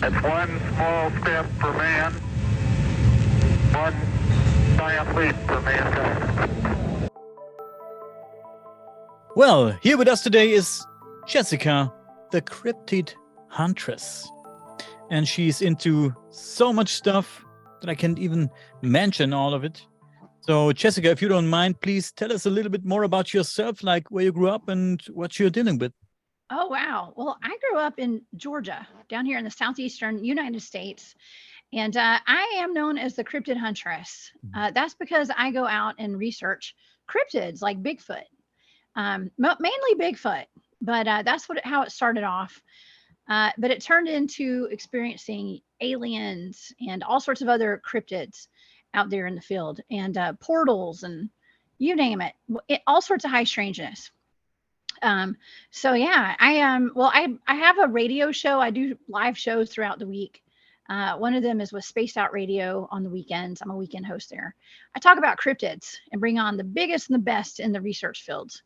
It's one small step for man, one giant leap for mankind. Well, here with us today is Jessica, the cryptid huntress. And she's into so much stuff that I can't even mention all of it. So, Jessica, if you don't mind, please tell us a little bit more about yourself, like where you grew up and what you're dealing with. Oh, wow. Well, I grew up in Georgia, down here in the southeastern United States. And I am known as the cryptid huntress. That's because I go out and research cryptids like Bigfoot, mainly Bigfoot. But that's how it started off. But it turned into experiencing aliens and all sorts of other cryptids out there in the field, and portals, and you name it, all sorts of high strangeness. So yeah, I am. Well, I have a radio show. I do live shows throughout the week. One of them is with Spaced Out Radio on the weekends. I'm a weekend host there. I talk about cryptids and bring on the biggest and the best in the research fields.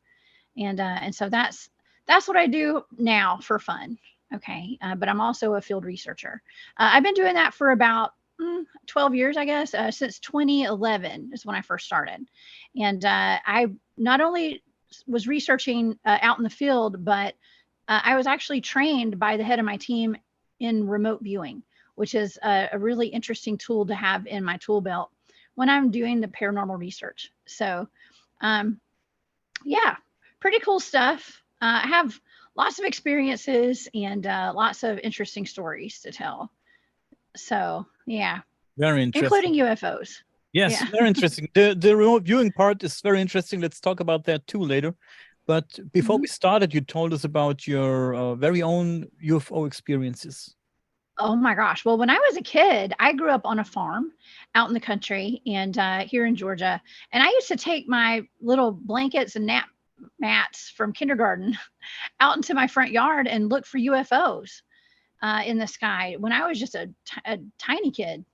And so that's what I do now for fun. Okay. But I'm also a field researcher. I've been doing that for about 12 years, I guess, since 2011 is when I first started. And I not only was researching out in the field, but I was actually trained by the head of my team in remote viewing, which is a really interesting tool to have in my tool belt when I'm doing the paranormal research. So, yeah, pretty cool stuff. I have lots of experiences and lots of interesting stories to tell. So, yeah. Very interesting. Including UFOs. Yes, yeah. Very interesting. The remote viewing part is very interesting. Let's talk about that too later. But before we started, you told us about your very own UFO experiences. Oh my gosh. Well, when I was a kid, I grew up on a farm out in the country and here in Georgia. And I used to take my little blankets and nap mats from kindergarten out into my front yard and look for UFOs in the sky when I was just a tiny kid.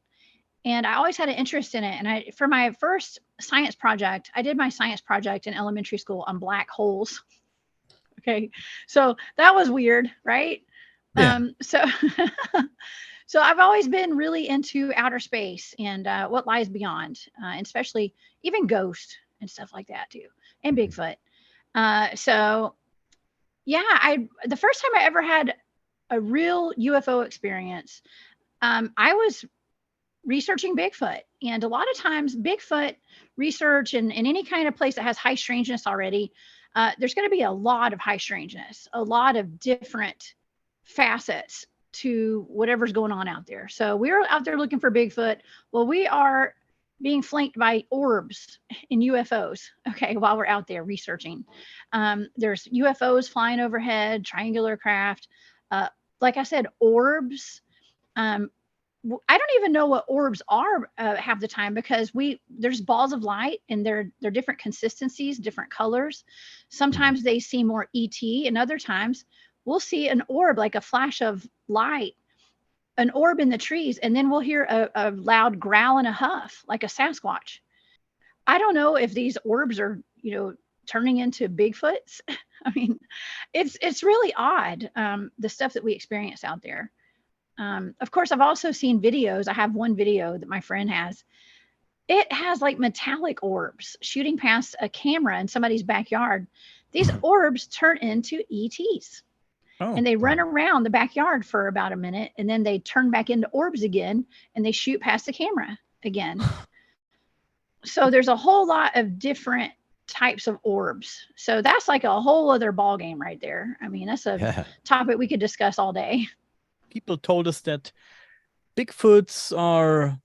And I always had an interest in it. And for my first science project, I did my science project in elementary school on black holes. Okay. So that was weird, right? Yeah. So I've always been really into outer space and what lies beyond, and especially even ghosts and stuff like that too, and Bigfoot. So yeah, the first time I ever had a real UFO experience, I was researching Bigfoot. And a lot of times Bigfoot research and in any kind of place that has high strangeness already, there's going to be a lot of high strangeness, a lot of different facets to whatever's going on out there. So we're out there looking for Bigfoot. Well, we are being flanked by orbs and UFOs, okay, while we're out there researching. There's UFOs flying overhead, triangular craft. Like I said, orbs. I don't even know what orbs are half the time because there's balls of light and they're different consistencies, different colors. Sometimes they seem more ET, and other times we'll see an orb, like a flash of light, an orb in the trees, and then we'll hear a loud growl and a huff, like a Sasquatch. I don't know if these orbs are, turning into Bigfoots. I mean, it's really odd, the stuff that we experience out there. Of course, I've also seen videos. I have one video that my friend has. It has like metallic orbs shooting past a camera in somebody's backyard. These orbs turn into ETs. Oh. And they run around the backyard for about a minute, and then they turn back into orbs again, and they shoot past the camera again. So there's a whole lot of different types of orbs. So that's like a whole other ball game right there. I mean, that's a topic we could discuss all day. People told us that Bigfoots are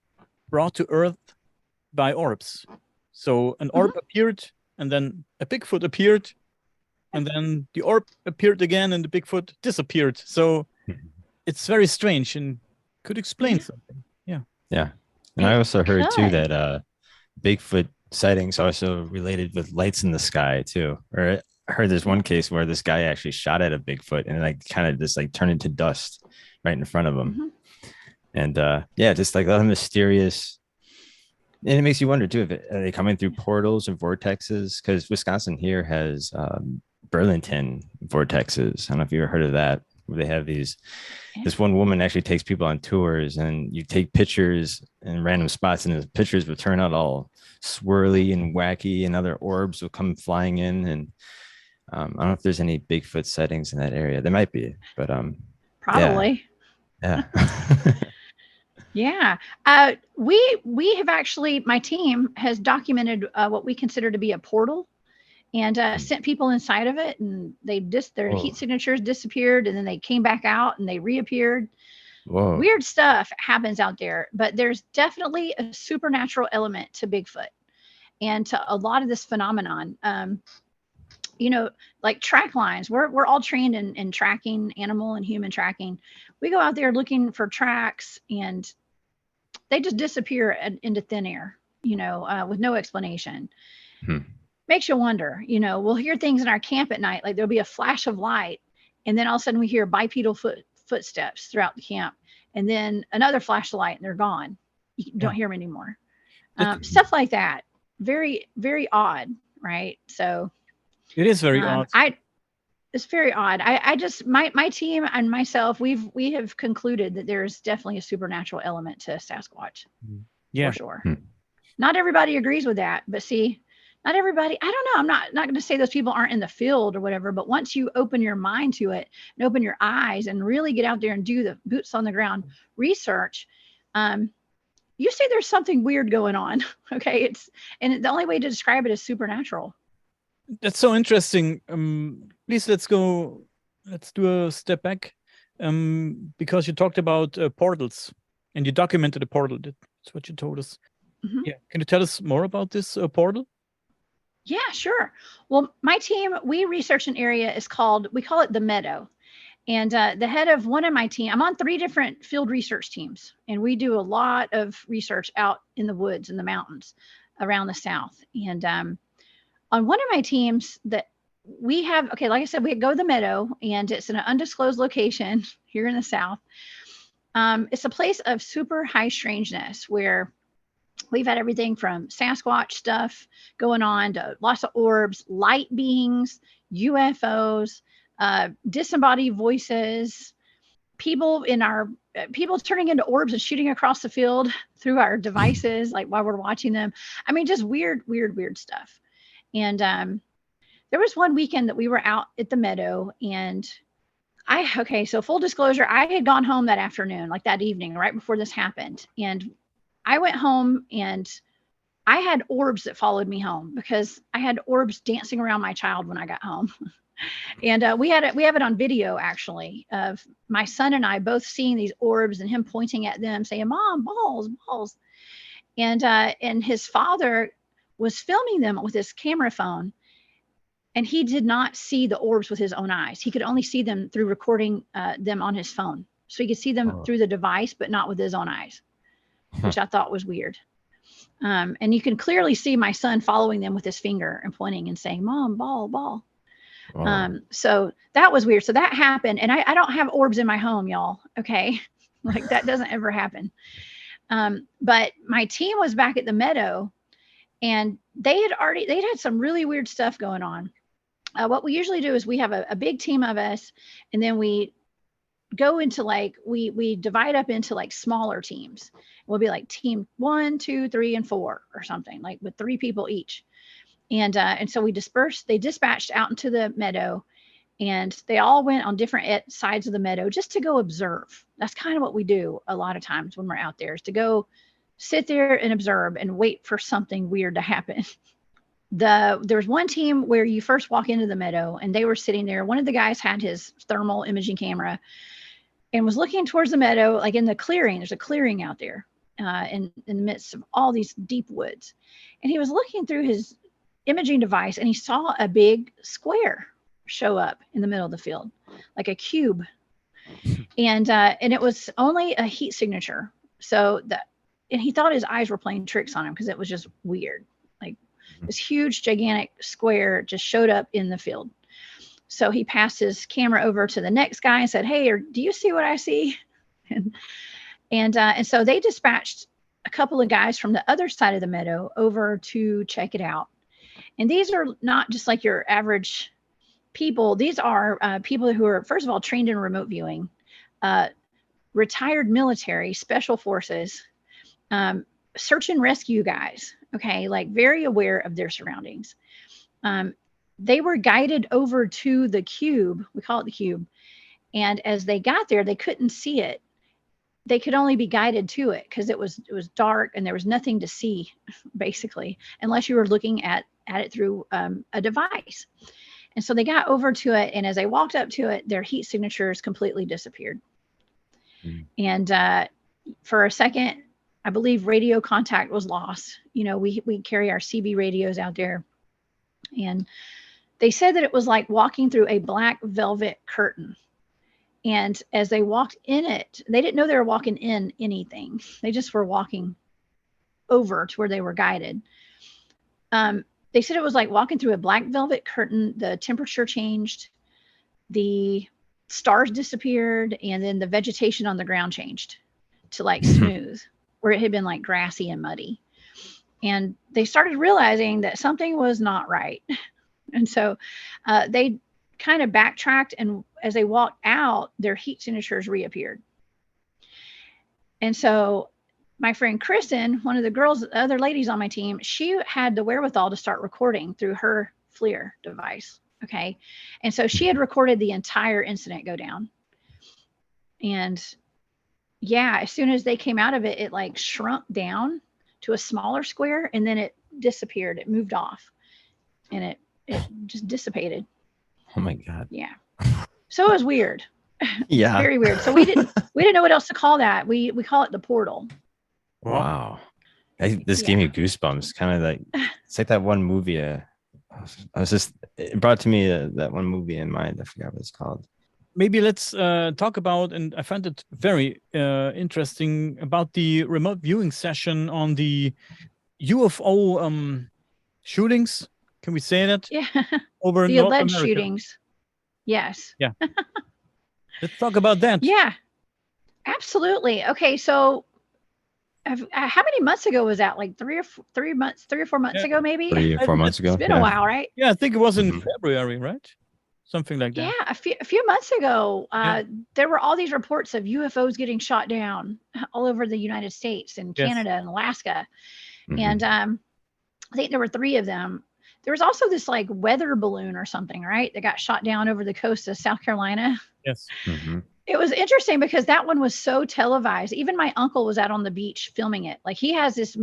brought to Earth by orbs. So an orb appeared, and then a Bigfoot appeared, and then the orb appeared again, and the Bigfoot disappeared. So it's very strange, and could explain something. Yeah. Yeah. And I also heard too that Bigfoot sightings also related with lights in the sky too. Or I heard there's one case where this guy actually shot at a Bigfoot and like kind of just like turned into dust right in front of him. And just like a lot of mysterious. And it makes you wonder too, if are they coming through portals or vortexes? Because Wisconsin here has Burlington vortexes. I don't know if you ever heard of that, They have this one woman actually takes people on tours, and you take pictures in random spots, and the pictures will turn out all swirly and wacky, and other orbs will come flying in. And I don't know if there's any Bigfoot sightings in that area. There might be, but probably. Yeah. Yeah. We have actually, my team has documented what we consider to be a portal, and sent people inside of it, and their heat signatures disappeared, and then they came back out and they reappeared. Whoa. Weird stuff happens out there, but there's definitely a supernatural element to Bigfoot and to a lot of this phenomenon. Like track lines, we're all trained in tracking, animal and human tracking. We go out there looking for tracks, and they just disappear into thin air, with no explanation. Makes you wonder. We'll hear things in our camp at night, like there'll be a flash of light, and then all of a sudden we hear bipedal footsteps throughout the camp, and then another flash of light, and they're gone. You don't hear them anymore. Stuff like that. Very, very odd, right? So it is very odd. It's very odd. I just my team and myself, we have concluded that there's definitely a supernatural element to Sasquatch. Yeah, for sure. Not everybody agrees with that, but see, not everybody. I don't know. I'm not going to say those people aren't in the field or whatever, but once you open your mind to it and open your eyes and really get out there and do the boots on the ground research, you see there's something weird going on. Okay, and the only way to describe it is supernatural. That's so interesting. Please, let's do a step back, because you talked about portals, and you documented a portal. That's what you told us. Yeah, can you tell us more about this portal? Yeah, sure. Well, my team, we research an area we call it the Meadow. And the head of one of my team, I'm on 3 different field research teams, and we do a lot of research out in the woods and the mountains around the South. And on one of my teams that we have, like I said, we go to the Meadow, and it's in an undisclosed location here in the South. It's a place of super high strangeness where we've had everything from Sasquatch stuff going on to lots of orbs, light beings, UFOs, disembodied voices, people turning into orbs and shooting across the field through our devices, like while we're watching them. I mean, just weird stuff. And there was one weekend that we were out at the Meadow, and so full disclosure, I had gone home that afternoon, like that evening, right before this happened. And I went home, and I had orbs that followed me home because I had orbs dancing around my child when I got home. And we have it on video, actually, of my son and I both seeing these orbs and him pointing at them saying, "Mom, balls, balls." And his father was filming them with his camera phone, and he did not see the orbs with his own eyes. He could only see them through recording them on his phone. So he could see them through the device, but not with his own eyes, which I thought was weird. And you can clearly see my son following them with his finger and pointing and saying, "Mom, ball, ball." So that was weird. So that happened. And I don't have orbs in my home, y'all. Okay. Like that doesn't ever happen. But my team was back at the Meadow, and they had some really weird stuff going on. What we usually do is we have a big team of us, and then we go into we divide up into like smaller teams. We'll be like team 1, 2, 3, and 4 or something, like with 3 people each. And so they dispatched out into the Meadow, and they all went on different sides of the Meadow just to go observe. That's kind of what we do a lot of times when we're out there, is to go sit there and observe and wait for something weird to happen. There's one team where you first walk into the Meadow, and they were sitting there. One of the guys had his thermal imaging camera and was looking towards the Meadow, like in the clearing. There's a clearing out there in the midst of all these deep woods. And he was looking through his imaging device, and he saw a big square show up in the middle of the field, like a cube. And it was only a heat signature. And he thought his eyes were playing tricks on him because it was just weird. Like this huge, gigantic square just showed up in the field. So he passed his camera over to the next guy and said, "Hey, do you see what I see?" And so they dispatched a couple of guys from the other side of the Meadow over to check it out. And these are not just like your average people. These are people who are, first of all, trained in remote viewing, retired military, special forces, search and rescue guys. Okay, like very aware of their surroundings. They were guided over to the cube. We call it the cube. And as they got there, they couldn't see it. They could only be guided to it because it was dark and there was nothing to see, basically, unless you were looking at it through a device. And so they got over to it, and as they walked up to it, their heat signatures completely disappeared. And for a second, I believe radio contact was lost. You know, we carry our CB radios out there, and they said that it was like walking through a black velvet curtain. And as they walked in it, they didn't know they were walking in anything. They just were walking over to where they were guided. They said it was like walking through a black velvet curtain. The temperature changed, the stars disappeared, and then the vegetation on the ground changed to like smooth, where it had been like grassy and muddy. And they started realizing that something was not right. And so they kind of backtracked, and as they walked out, their heat signatures reappeared. And so my friend Kristen, one of the girls, other ladies on my team, she had the wherewithal to start recording through her FLIR device. Okay. And so she had recorded the entire incident go down. And yeah, as soon as they came out of it, it like shrunk down to a smaller square, and then it disappeared. It moved off, and it just dissipated. Oh my God. Yeah. So it was weird. Yeah. Very weird. So we didn't know what else to call that. We call it the portal. Wow. This gave me goosebumps. Kind of like, it's like that one movie. It brought to me that one movie in mind. I forgot what it's called. Maybe let's talk about, and I found it very interesting, about the remote viewing session on the UFO shootings. Can we say that? Yeah. Over the North alleged America. shootings. Yes. Yeah. Let's talk about that. Yeah, absolutely. Okay. So how many months ago was that? Like 3 or 4 months ago, maybe? 3 or 4 months ago. It's been a while, right? Yeah, I think it was in February, right? Something like that. Yeah, a few months ago, there were all these reports of UFOs getting shot down all over the United States and Canada and Alaska. And I think there were 3 of them. There was also this like weather balloon or something, right? That got shot down over the coast of South Carolina. Yes. It was interesting because that one was so televised. Even my uncle was out on the beach filming it. Like he has this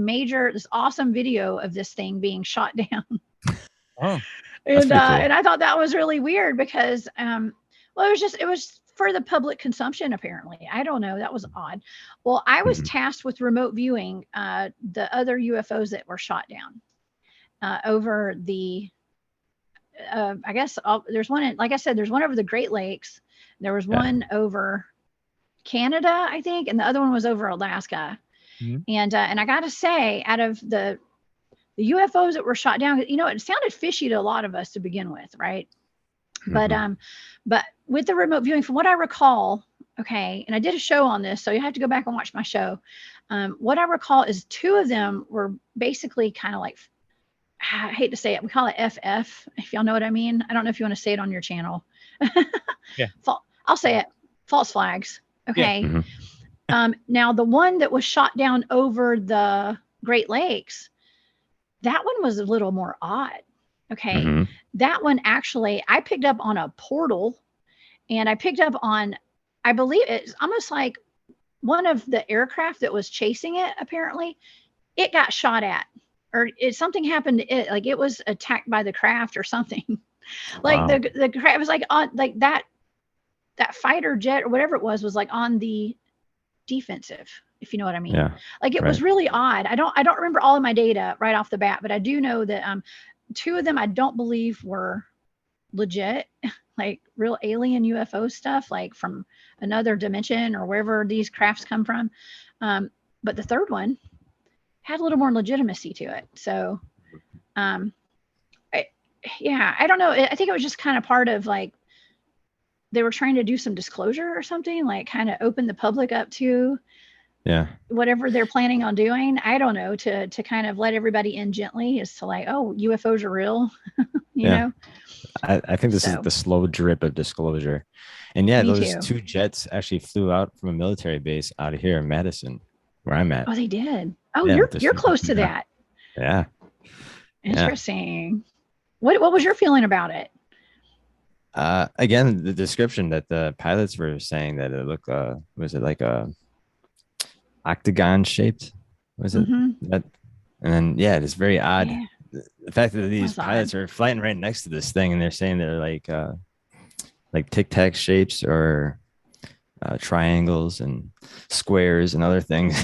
awesome video of this thing being shot down. Oh. And I thought that was really weird because, it was for the public consumption, apparently. I don't know. That was odd. Well, I was tasked with remote viewing the other UFOs that were shot down over the, I guess there's one, like I said, there's one over the Great Lakes. There was one over Canada, I think, and the other one was over Alaska. And I got to say, out of the UFOs that were shot down, you know, it sounded fishy to a lot of us to begin with, right? But with the remote viewing, from what I recall, okay, and I did a show on this, so you have to go back and watch my show. What I recall is 2 of them were basically kind of like, I hate to say it, we call it FF, if y'all know what I mean. I don't know if you want to say it on your channel. Yeah. I'll say it, false flags. Okay. Yeah. Now the one that was shot down over the Great Lakes, that one was a little more odd. Okay. That one actually, I picked up on a portal, and I picked up on, I believe it's almost like one of the aircraft that was chasing it, apparently, it got shot at, or something happened to it. Like it was attacked by the craft or something. Like the craft was like on, like that fighter jet or whatever it was like on the defensive, if you know what I mean. Yeah. Like it was really odd. I don't remember all of my data right off the bat, but I do know that 2 of them I don't believe were legit, like real alien UFO stuff, like from another dimension or wherever these crafts come from. But the 3rd one had a little more legitimacy to it. So, I don't know. I think it was just kind of part of like, they were trying to do some disclosure or something, like kind of open the public up to Yeah. whatever they're planning on doing. I don't know, to kind of let everybody in gently, is to like, oh, UFOs are real, you Yeah. know? I think this is So the slow drip of disclosure. And yeah, me those too. 2 jets actually flew out from a military base out of here in Madison, where I'm at. Oh, they did. Oh, Yeah, with you're close to yeah. that. Yeah. Interesting. What was your feeling about it? Again, the description that the pilots were saying that it looked was it like a octagon shaped? Was it Mm-hmm. that? And then yeah, it's very odd. Yeah, The fact that these was pilots odd. are flying right next to this thing and they're saying they're like tic tac shapes or triangles and squares and other things,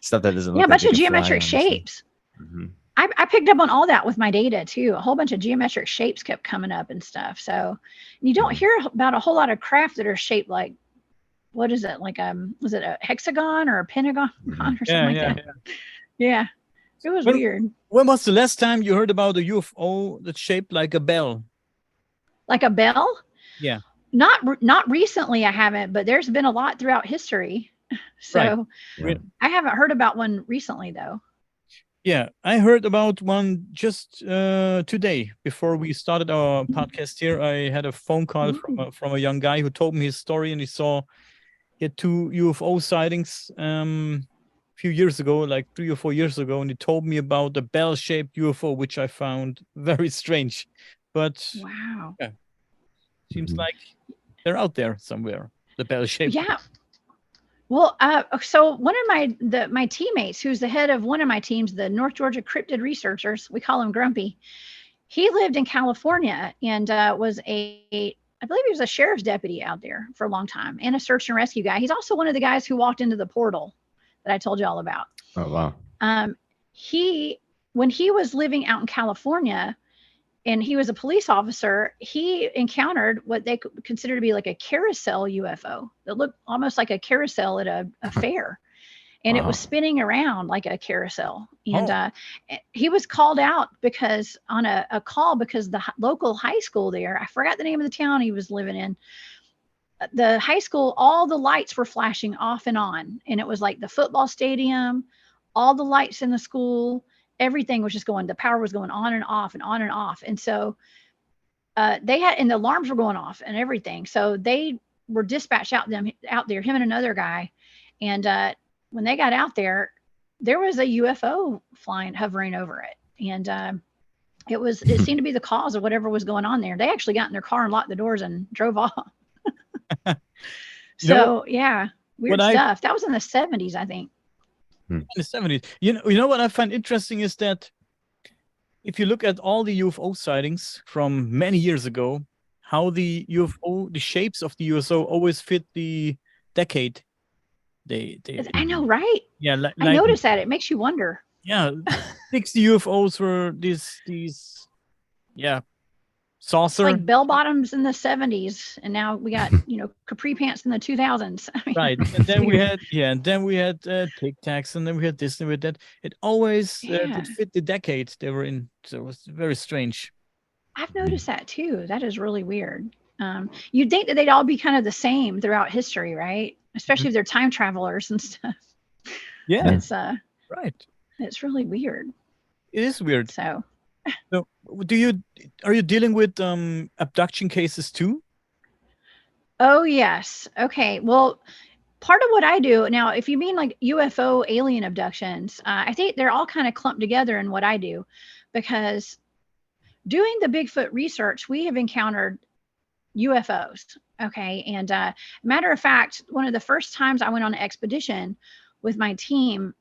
stuff that doesn't Yeah, a look like bunch they of can fly, geometric honestly. shapes. Mhm. I picked up on all that with my data too. A whole bunch of geometric shapes kept coming up and stuff. So you don't Mhm. hear about a whole lot of craft that are shaped like, what is it? Like was it a hexagon or a pentagon Mhm. or Yeah, something like yeah, that? yeah. Yeah, it was When weird. when was the last time you heard about a UFO that's shaped like a bell? Like a bell? Yeah, Not recently, I haven't, but there's been a lot throughout history. right. So Yeah. I haven't heard about one recently though. Yeah, I heard about one just today before we started our podcast here. I had a phone call Ooh. from a young guy who told me his story, and he had 2 UFO sightings a few years ago, like 3 or 4 years ago, and he told me about the bell-shaped UFO, which I found very strange. But Wow. yeah, seems Mhm. like they're out there somewhere. The bell-shaped. Yeah. Well, so one of my teammates, who's the head of one of my teams, the North Georgia Cryptid Researchers, we call him Grumpy. He lived in California and was I believe he was a sheriff's deputy out there for a long time and a search and rescue guy. He's also one of the guys who walked into the portal that I told you all about. Oh wow. Um, he when he was living out in California, and he was a police officer, he encountered what they consider to be like a carousel UFO that looked almost like a carousel at a fair. And it was Wow. spinning around like a carousel. And Oh, he was called out because on a call, because the local high school there, I forgot the name of the town he was living in. The high school, all the lights were flashing off and on. And it was like the football stadium, all the lights in the school, everything was just going, the power was going on and off and on and off. And so they had, and the alarms were going off and everything. So they were dispatched out there, him and another guy. And when they got out there, there was a UFO hovering over it. And it seemed to be the cause of whatever was going on there. They actually got in their car and locked the doors and drove off. you know So yeah, what weird I stuff. That was in the 70s, I think. in the 70s. You know what I find interesting is that if you look at all the UFO sightings from many years ago, how the shapes of the UFO always fit the decade. They I know, right? yeah, I noticed that. It makes you wonder. yeah, 60 UFOs were these yeah, It's saucer. like bell bottoms in the 70s, and now we got, capri pants in the 2000s. I mean, Right. And then we weird. had Tic Tacs, and then we had this and with that. It always Yeah, would fit the decade they were in. So it was very strange. I've noticed that too. That is really weird. You'd think that they'd all be kind of the same throughout history, right? Especially if they're time travelers and stuff. Yeah, It's right. it's really weird. It is weird. So, So are you dealing with abduction cases too? oh yes. Okay. Well, part of what I do now, if you mean like UFO alien abductions, I think they're all kind of clumped together in what I do, because doing the Bigfoot research, we have encountered UFOs. Okay. And matter of fact, one of the first times I went on an expedition with my team,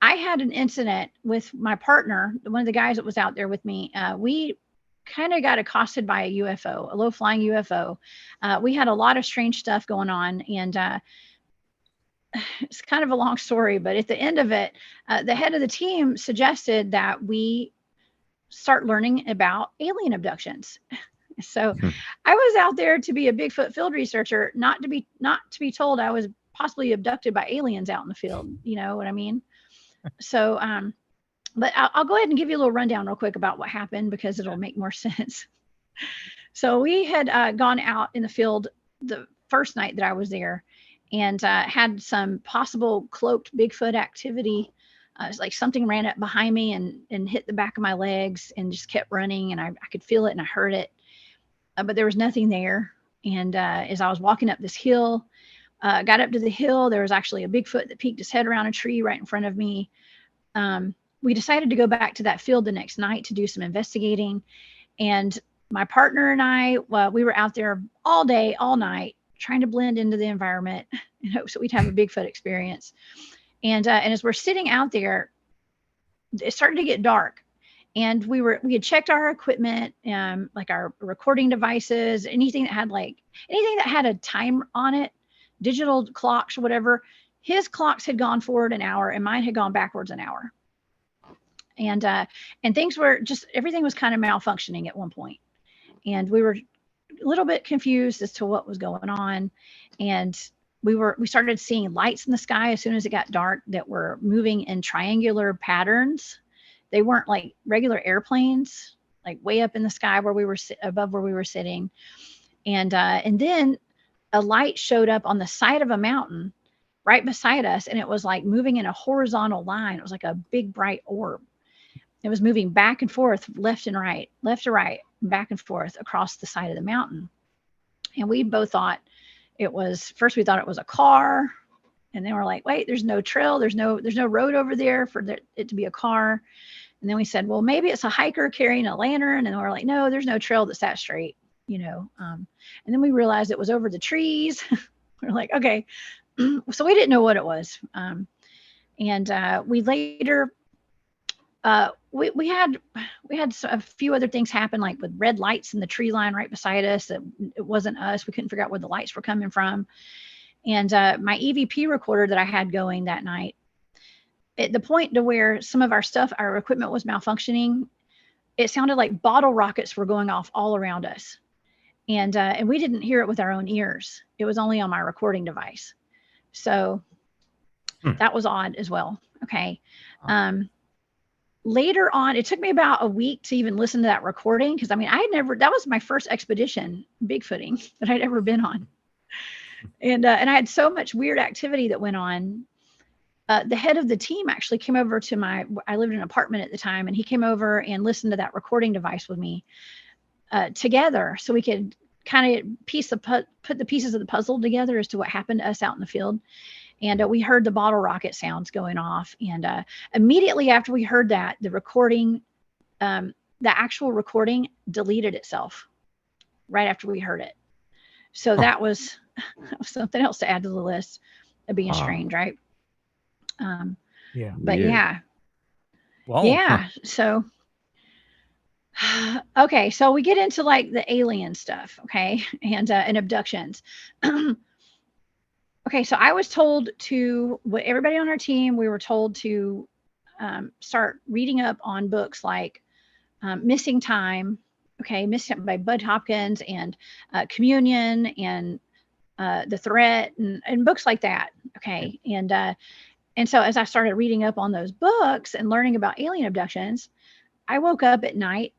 I had an incident with my partner, one of the guys that was out there with me. We kind of got accosted by a UFO, a low flying UFO. We had a lot of strange stuff going on. And it's kind of a long story, but at the end of it, the head of the team suggested that we start learning about alien abductions. So I was out there to be a Bigfoot field researcher, not to be told I was possibly abducted by aliens out in the field. You know what I mean? So, but I'll go ahead and give you a little rundown real quick about what happened, because it'll make more sense. So we had gone out in the field the first night that I was there, and had some possible cloaked Bigfoot activity. It's like something ran up behind me and hit the back of my legs and just kept running, and I could feel it and I heard it, but there was nothing there. And as I was walking up this hill, got up to the hill, there was actually a Bigfoot that peeked his head around a tree right in front of me. We decided to go back to that field the next night to do some investigating. And my partner and I, well, we were out there all day, all night, trying to blend into the environment in hopes that we'd have a Bigfoot experience. And as we're sitting out there, it started to get dark. And we had checked our equipment, like our recording devices, anything that had a time on it, digital clocks or whatever. His clocks had gone forward an hour and mine had gone backwards an hour. And things were everything was kind of malfunctioning at one point. And we were a little bit confused as to what was going on. And we started seeing lights in the sky as soon as it got dark that were moving in triangular patterns. They weren't like regular airplanes, like way up in the sky where we were above where we were sitting. And then a light showed up on the side of a mountain right beside us. And it was like moving in a horizontal line. It was like a big bright orb. It was moving back and forth, left and right, left to right, back and forth across the side of the mountain. And we both thought first we thought it was a car. And then we're like, wait, there's no trail. There's no road over there for it to be a car. And then we said, well, maybe it's a hiker carrying a lantern. And we're like, no, there's no trail that's that straight, And then we realized it was over the trees. We're like, okay. So we didn't know what it was. We later, we had a few other things happen, like with red lights in the tree line right beside us. That it wasn't us. We couldn't figure out where the lights were coming from. And my EVP recorder that I had going that night, at the point to where some of our equipment was malfunctioning, it sounded like bottle rockets were going off all around us. And we didn't hear it with our own ears. It was only on my recording device. So that was odd as well. Okay. Later on, it took me about a week to even listen to that recording. Cause I mean, that was my first expedition Bigfooting that I'd ever been on. And I had so much weird activity that went on. The head of the team actually came over I lived in an apartment at the time, and he came over and listened to that recording device with me together, so we could kind of put the pieces of the puzzle together as to what happened to us out in the field. And we heard the bottle rocket sounds going off. And immediately after we heard that, the actual recording deleted itself right after we heard it. So that was something else to add to the list of being strange, right? Yeah. But Weird. yeah. Wow. Yeah. So, okay. So we get into like the alien stuff. Okay. And abductions. Okay. So I was told everybody on our team, we were told to start reading up on books like Missing Time. Okay. Missing by Bud Hopkins, and Communion, and The Threat, and books like that. Okay. And so as I started reading up on those books and learning about alien abductions, I woke up at night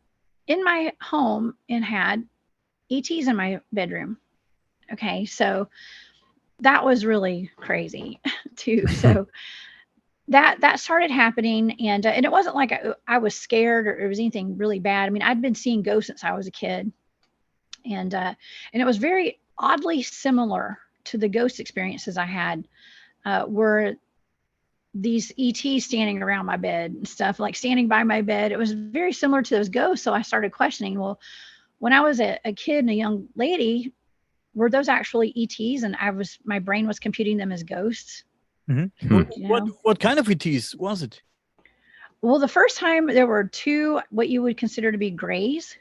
in my home and had ETs in my bedroom. Okay. So that was really crazy too. So that started happening, and it wasn't like I was scared or it was anything really bad. I mean, I'd been seeing ghosts since I was a kid, and it was very oddly similar to the ghost experiences I had, were these ETs standing around my bed and stuff, like standing by my bed. It was very similar to those ghosts. So I started questioning, well, when I was a kid and a young lady, were those actually ETs? And my brain was computing them as ghosts. Mm-hmm. What kind of ETs was it? Well, the first time there were two, what you would consider to be grays.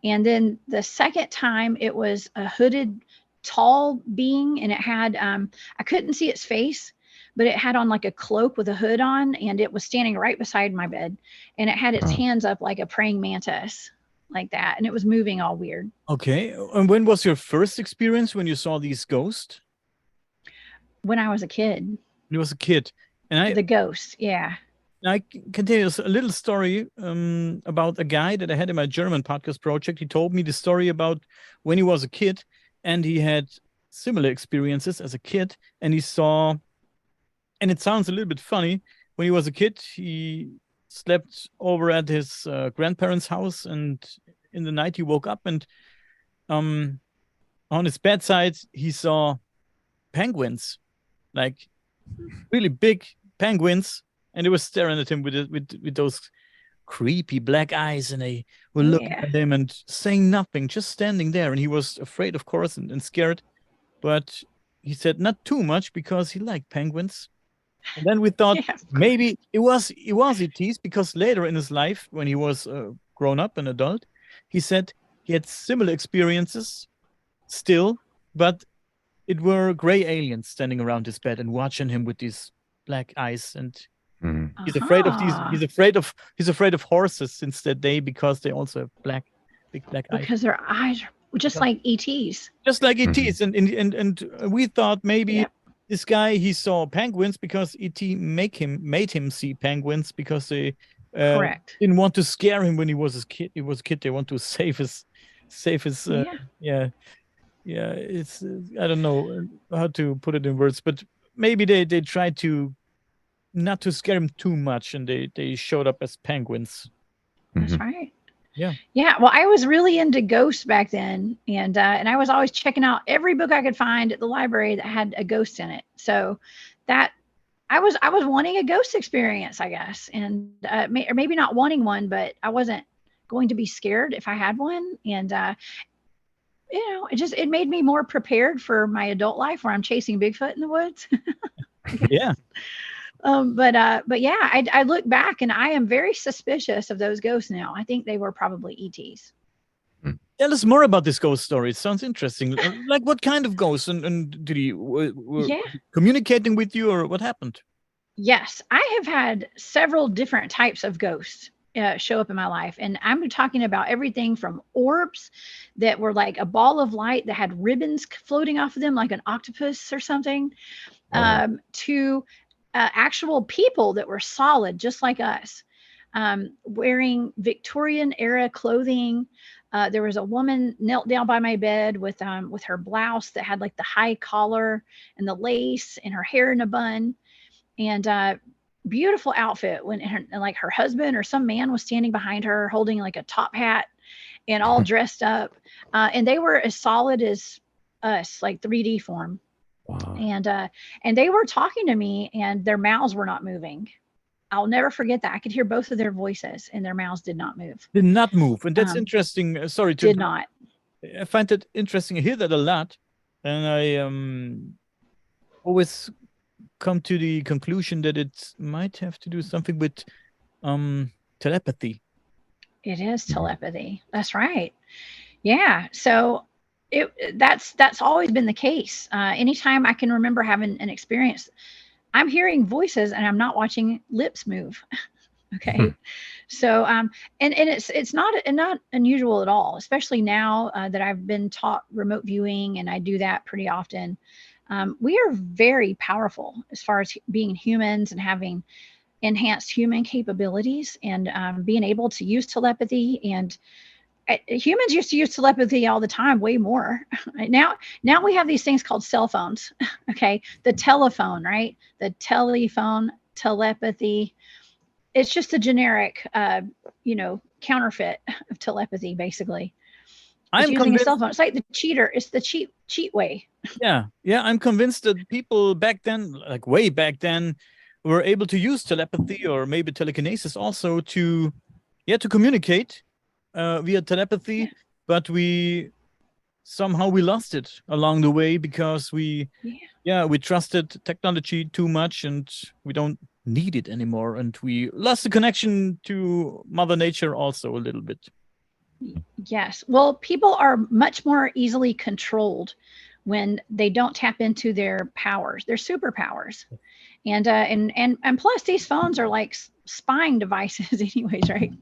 And then the second time it was a hooded, tall being, and it had, I couldn't see its face, but it had on like a cloak with a hood on, and it was standing right beside my bed, and it had its hands up like a praying mantis, like that. And it was moving all weird. Okay. And when was your first experience when you saw these ghosts? When I was a kid. When you was a kid. And the ghosts. Yeah. I can tell you a little story about a guy that I had in my German podcast project. He told me the story about when he was a kid and he had similar experiences as a kid, and he saw, and it sounds a little bit funny, when he was a kid, he slept over at his grandparents' house, and in the night he woke up, and on his bedside he saw penguins, like really big penguins, and they were staring at him with those creepy black eyes, and they were looking at him and saying nothing, just standing there. And he was afraid, of course, and scared, but he said not too much because he liked penguins. And then we thought maybe it was ETs, because later in his life, when he was grown up, an adult, he said he had similar experiences still, but it were gray aliens standing around his bed and watching him with these black eyes. And he's afraid of these. He's afraid of horses since that day, because they also have big black eyes. Because their eyes are just like ETs. Just like ETs. And we thought maybe this guy, he saw penguins because ET made him see penguins, because they didn't want to scare him when he was a kid. They want to save his it's I don't know how to put it in words, but maybe they tried to not to scare him too much, and they showed up as penguins. That's right. Yeah. Well, I was really into ghosts back then, and I was always checking out every book I could find at the library that had a ghost in it. So that I was wanting a ghost experience, I guess, and or maybe not wanting one, but I wasn't going to be scared if I had one. And it made me more prepared for my adult life, where I'm chasing Bigfoot in the woods. Yeah. But yeah, I look back and I am very suspicious of those ghosts now. I think they were probably ETs. Tell us more about this ghost story. It sounds interesting. Like, what kind of ghosts? And did he were communicating with you, or what happened? Yes, I have had several different types of ghosts show up in my life. And I'm talking about everything from orbs that were like a ball of light that had ribbons floating off of them, like an octopus or something, to actual people that were solid, just like us, wearing Victorian era clothing. There was a woman knelt down by my bed with her blouse that had like the high collar and the lace, and her hair in a bun, and beautiful outfit. When her husband or some man was standing behind her holding like a top hat and all dressed up, and they were as solid as us, like 3D form. Wow. And they were talking to me, and their mouths were not moving. I'll never forget that. I could hear both of their voices, and their mouths did not move. Did not move. And that's interesting. Did not. I find that interesting. I hear that a lot. And I always come to the conclusion that it might have to do something with telepathy. It is telepathy. That's right. Yeah. So that's always been the case. Anytime I can remember having an experience, I'm hearing voices and I'm not watching lips move. Okay. So and it's not unusual at all, especially now that I've been taught remote viewing, and I do that pretty often. We are very powerful as far as being humans and having enhanced human capabilities, and being able to use telepathy. And humans used to use telepathy all the time, way more. Now we have these things called cell phones. Okay. The telephone, right? The telephone, telepathy. It's just a generic, counterfeit of telepathy, basically. I'm using a cell phone. It's like the cheater. It's the cheat way. Yeah. I'm convinced that people back then, like way back then, were able to use telepathy, or maybe telekinesis also, to communicate via telepathy. But we lost it along the way, because we trusted technology too much, and we don't need it anymore, and we lost the connection to Mother Nature also a little bit. Yes. Well, people are much more easily controlled when they don't tap into their powers, their superpowers. And plus these phones are like spying devices anyways, right?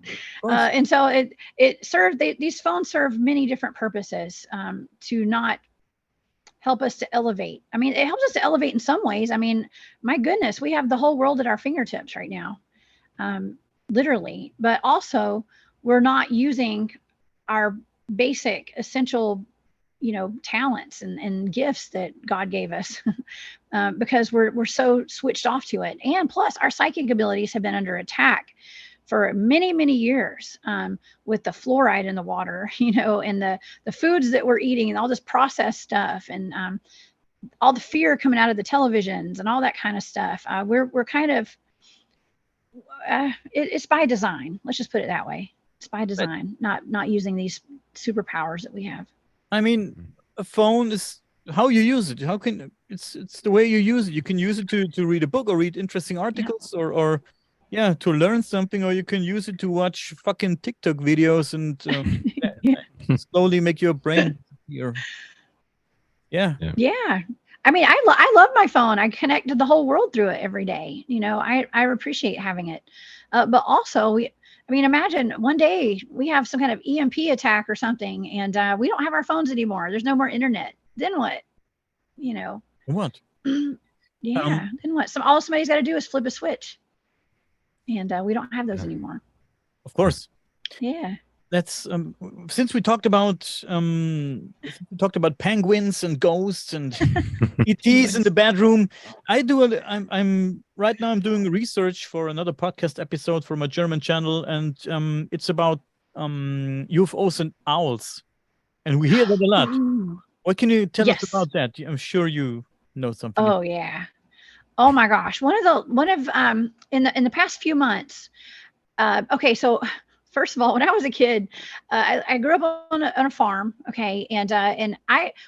And so these phones serve many different purposes, to not help us to elevate. I mean, it helps us to elevate in some ways. I mean, my goodness, we have the whole world at our fingertips right now, literally. But also, we're not using our basic essential, talents and gifts that God gave us because we're so switched off to it. And plus our psychic abilities have been under attack for many, many years with the fluoride in the water, and the foods that we're eating and all this processed stuff and all the fear coming out of the televisions and all that kind of stuff. We're kind of, it's by design. Let's just put it that way. It's by design, not using these superpowers that we have. I mean, a phone is how you use it. It's the way you use it. You can use it to read a book or read interesting articles or to learn something, or you can use it to watch fucking TikTok videos and slowly make your brain disappear. Yeah. I mean, I love my phone. I connect to the whole world through it every day. I appreciate having it. But also imagine one day we have some kind of EMP attack or something, and we don't have our phones anymore. There's no more internet. Then what? What? Then what? All somebody's got to do is flip a switch, and we don't have those anymore. Of course. Yeah. That's since we talked about penguins and ghosts and ETs in the bedroom. I'm right now doing research for another podcast episode for my German channel, and it's about UFOs and owls, and we hear that a lot. Ooh. What can you tell us about that? I'm sure you know something. Oh yeah. Oh my gosh. One of in the past few months. Okay, so. First of all, when I was a kid, I grew up on a farm, okay, and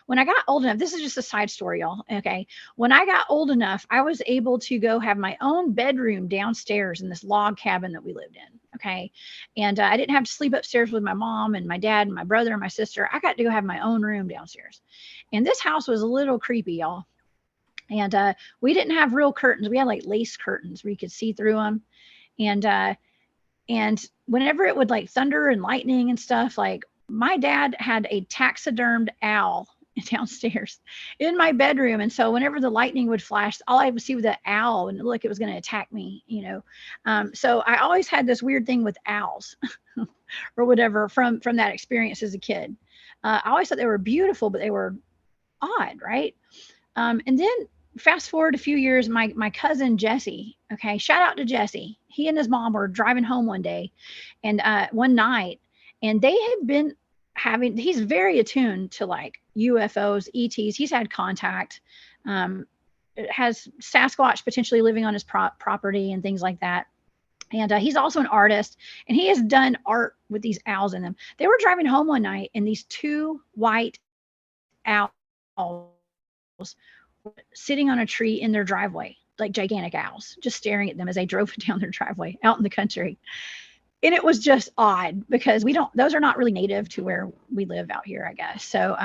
when I got old enough, this is just a side story, y'all, okay. When I got old enough, I was able to go have my own bedroom downstairs in this log cabin that we lived in, okay, and I didn't have to sleep upstairs with my mom and my dad and my brother and my sister. I got to go have my own room downstairs, and this house was a little creepy, y'all, and we didn't have real curtains. We had like lace curtains where you could see through them, and whenever it would like thunder and lightning and stuff, like my dad had a taxidermed owl downstairs in my bedroom. And so whenever the lightning would flash, all I would see was the owl and it looked like it was going to attack me, So I always had this weird thing with owls or whatever from that experience as a kid. I always thought they were beautiful, but they were odd, right? And then fast forward a few years, my cousin Jesse, okay, shout out to Jesse. He and his mom were driving home one day and one night, and they had been he's very attuned to like UFOs, ETs. He's had contact, has Sasquatch potentially living on his property and things like that. And he's also an artist, and he has done art with these owls in them. They were driving home one night, and these two white owls sitting on a tree in their driveway, like gigantic owls, just staring at them as they drove down their driveway out in the country. And it was just odd because those are not really native to where we live out here, I guess. So,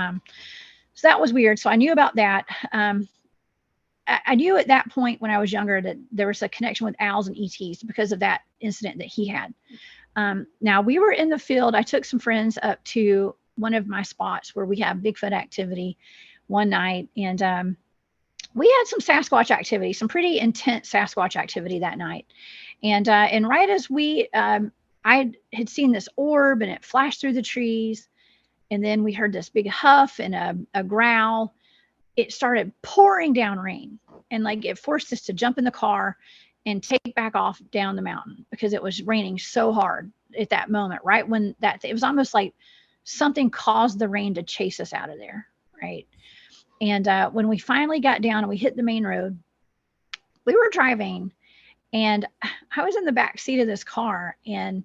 so that was weird. So I knew about that. I knew at that point when I was younger that there was a connection with owls and ETs because of that incident that he had. Now we were in the field. I took some friends up to one of my spots where we have Bigfoot activity one night, and we had some Sasquatch activity, some pretty intense Sasquatch activity that night. And right as I had seen this orb and it flashed through the trees, and then we heard this big huff and a growl. It started pouring down rain, and like it forced us to jump in the car and take back off down the mountain because it was raining so hard at that moment, right when it was almost like something caused the rain to chase us out of there, right? And when we finally got down and we hit the main road, we were driving, and I was in the back seat of this car, and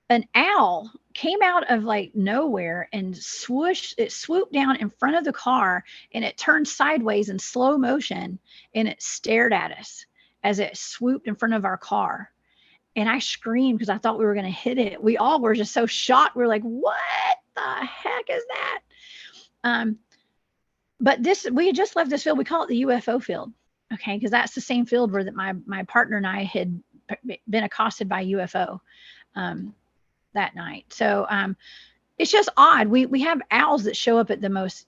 an owl came out of like nowhere and swooped down in front of the car, and it turned sideways in slow motion, and it stared at us as it swooped in front of our car. And I screamed because I thought we were going to hit it. We all were just so shocked. We were like, what the heck is that? But we had just left this field. We call it the UFO field, okay? Because that's the same field where that my partner and I had been accosted by UFO that night. So it's just odd. We have owls that show up at the most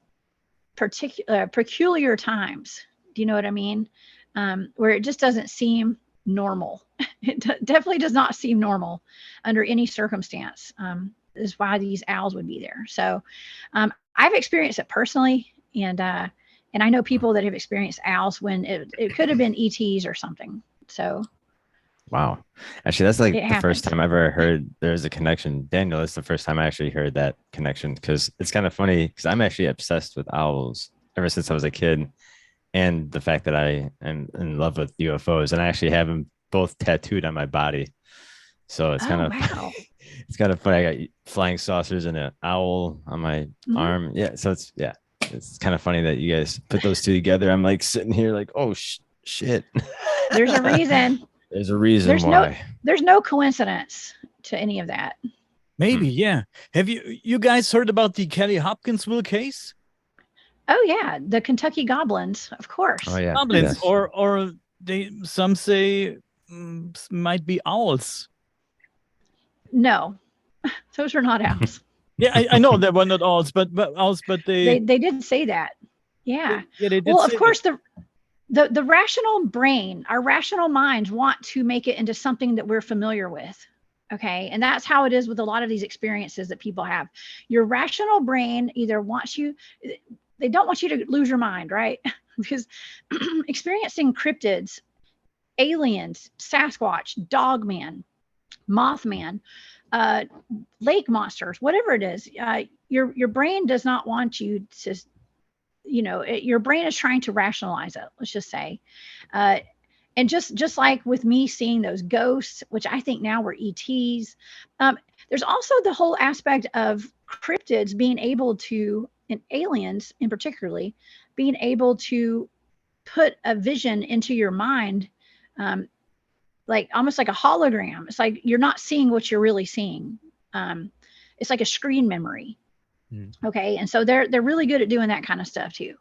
peculiar times. Do you know what I mean? Where it just doesn't seem normal. It definitely does not seem normal under any circumstance. Is why these owls would be there. So I've experienced it personally, and I know people that have experienced owls when it could have been ETs or something. So. Wow. Actually, that's like It the first happens. time I ever heard there's a connection. Daniel, that's the first time I actually heard that connection, because it's kind of funny because I'm actually obsessed with owls ever since I was a kid. And the fact that I am in love with UFOs, and I actually have them both tattooed on my body. So it's kind Oh, of wow. it's kind of funny. I got flying saucers and an owl on my arm. Yeah. So it's kind of funny that you guys put those two together. I'm like sitting here like, oh shit. There's a reason. There's a reason why. There's no coincidence to any of that. Maybe, yeah. Have you guys heard about the Kelly Hopkinsville case? Oh yeah, the Kentucky Goblins, of course. Oh yeah. Goblins, Yes. or some say might be owls. No, those are not owls. Yeah, I know they were not owls, but owls, but They did say that. Yeah. Yeah, they did. Well, of say course, the rational brain, our rational minds want to make it into something that we're familiar with. Okay. And that's how it is with a lot of these experiences that people have. Your rational brain either wants you, they don't want you to lose your mind, right? Because experiencing cryptids, aliens, Sasquatch, Dogman, Mothman, lake monsters, whatever it is, your brain does not want you to, your brain is trying to rationalize it, let's just say. And just like with me seeing those ghosts, which I think now were ETs, there's also the whole aspect of cryptids being able to, and aliens in particularly, being able to put a vision into your mind, like almost like a hologram. It's like you're not seeing what you're really seeing. It's like a screen memory. Okay, and so they're really good at doing that kind of stuff too.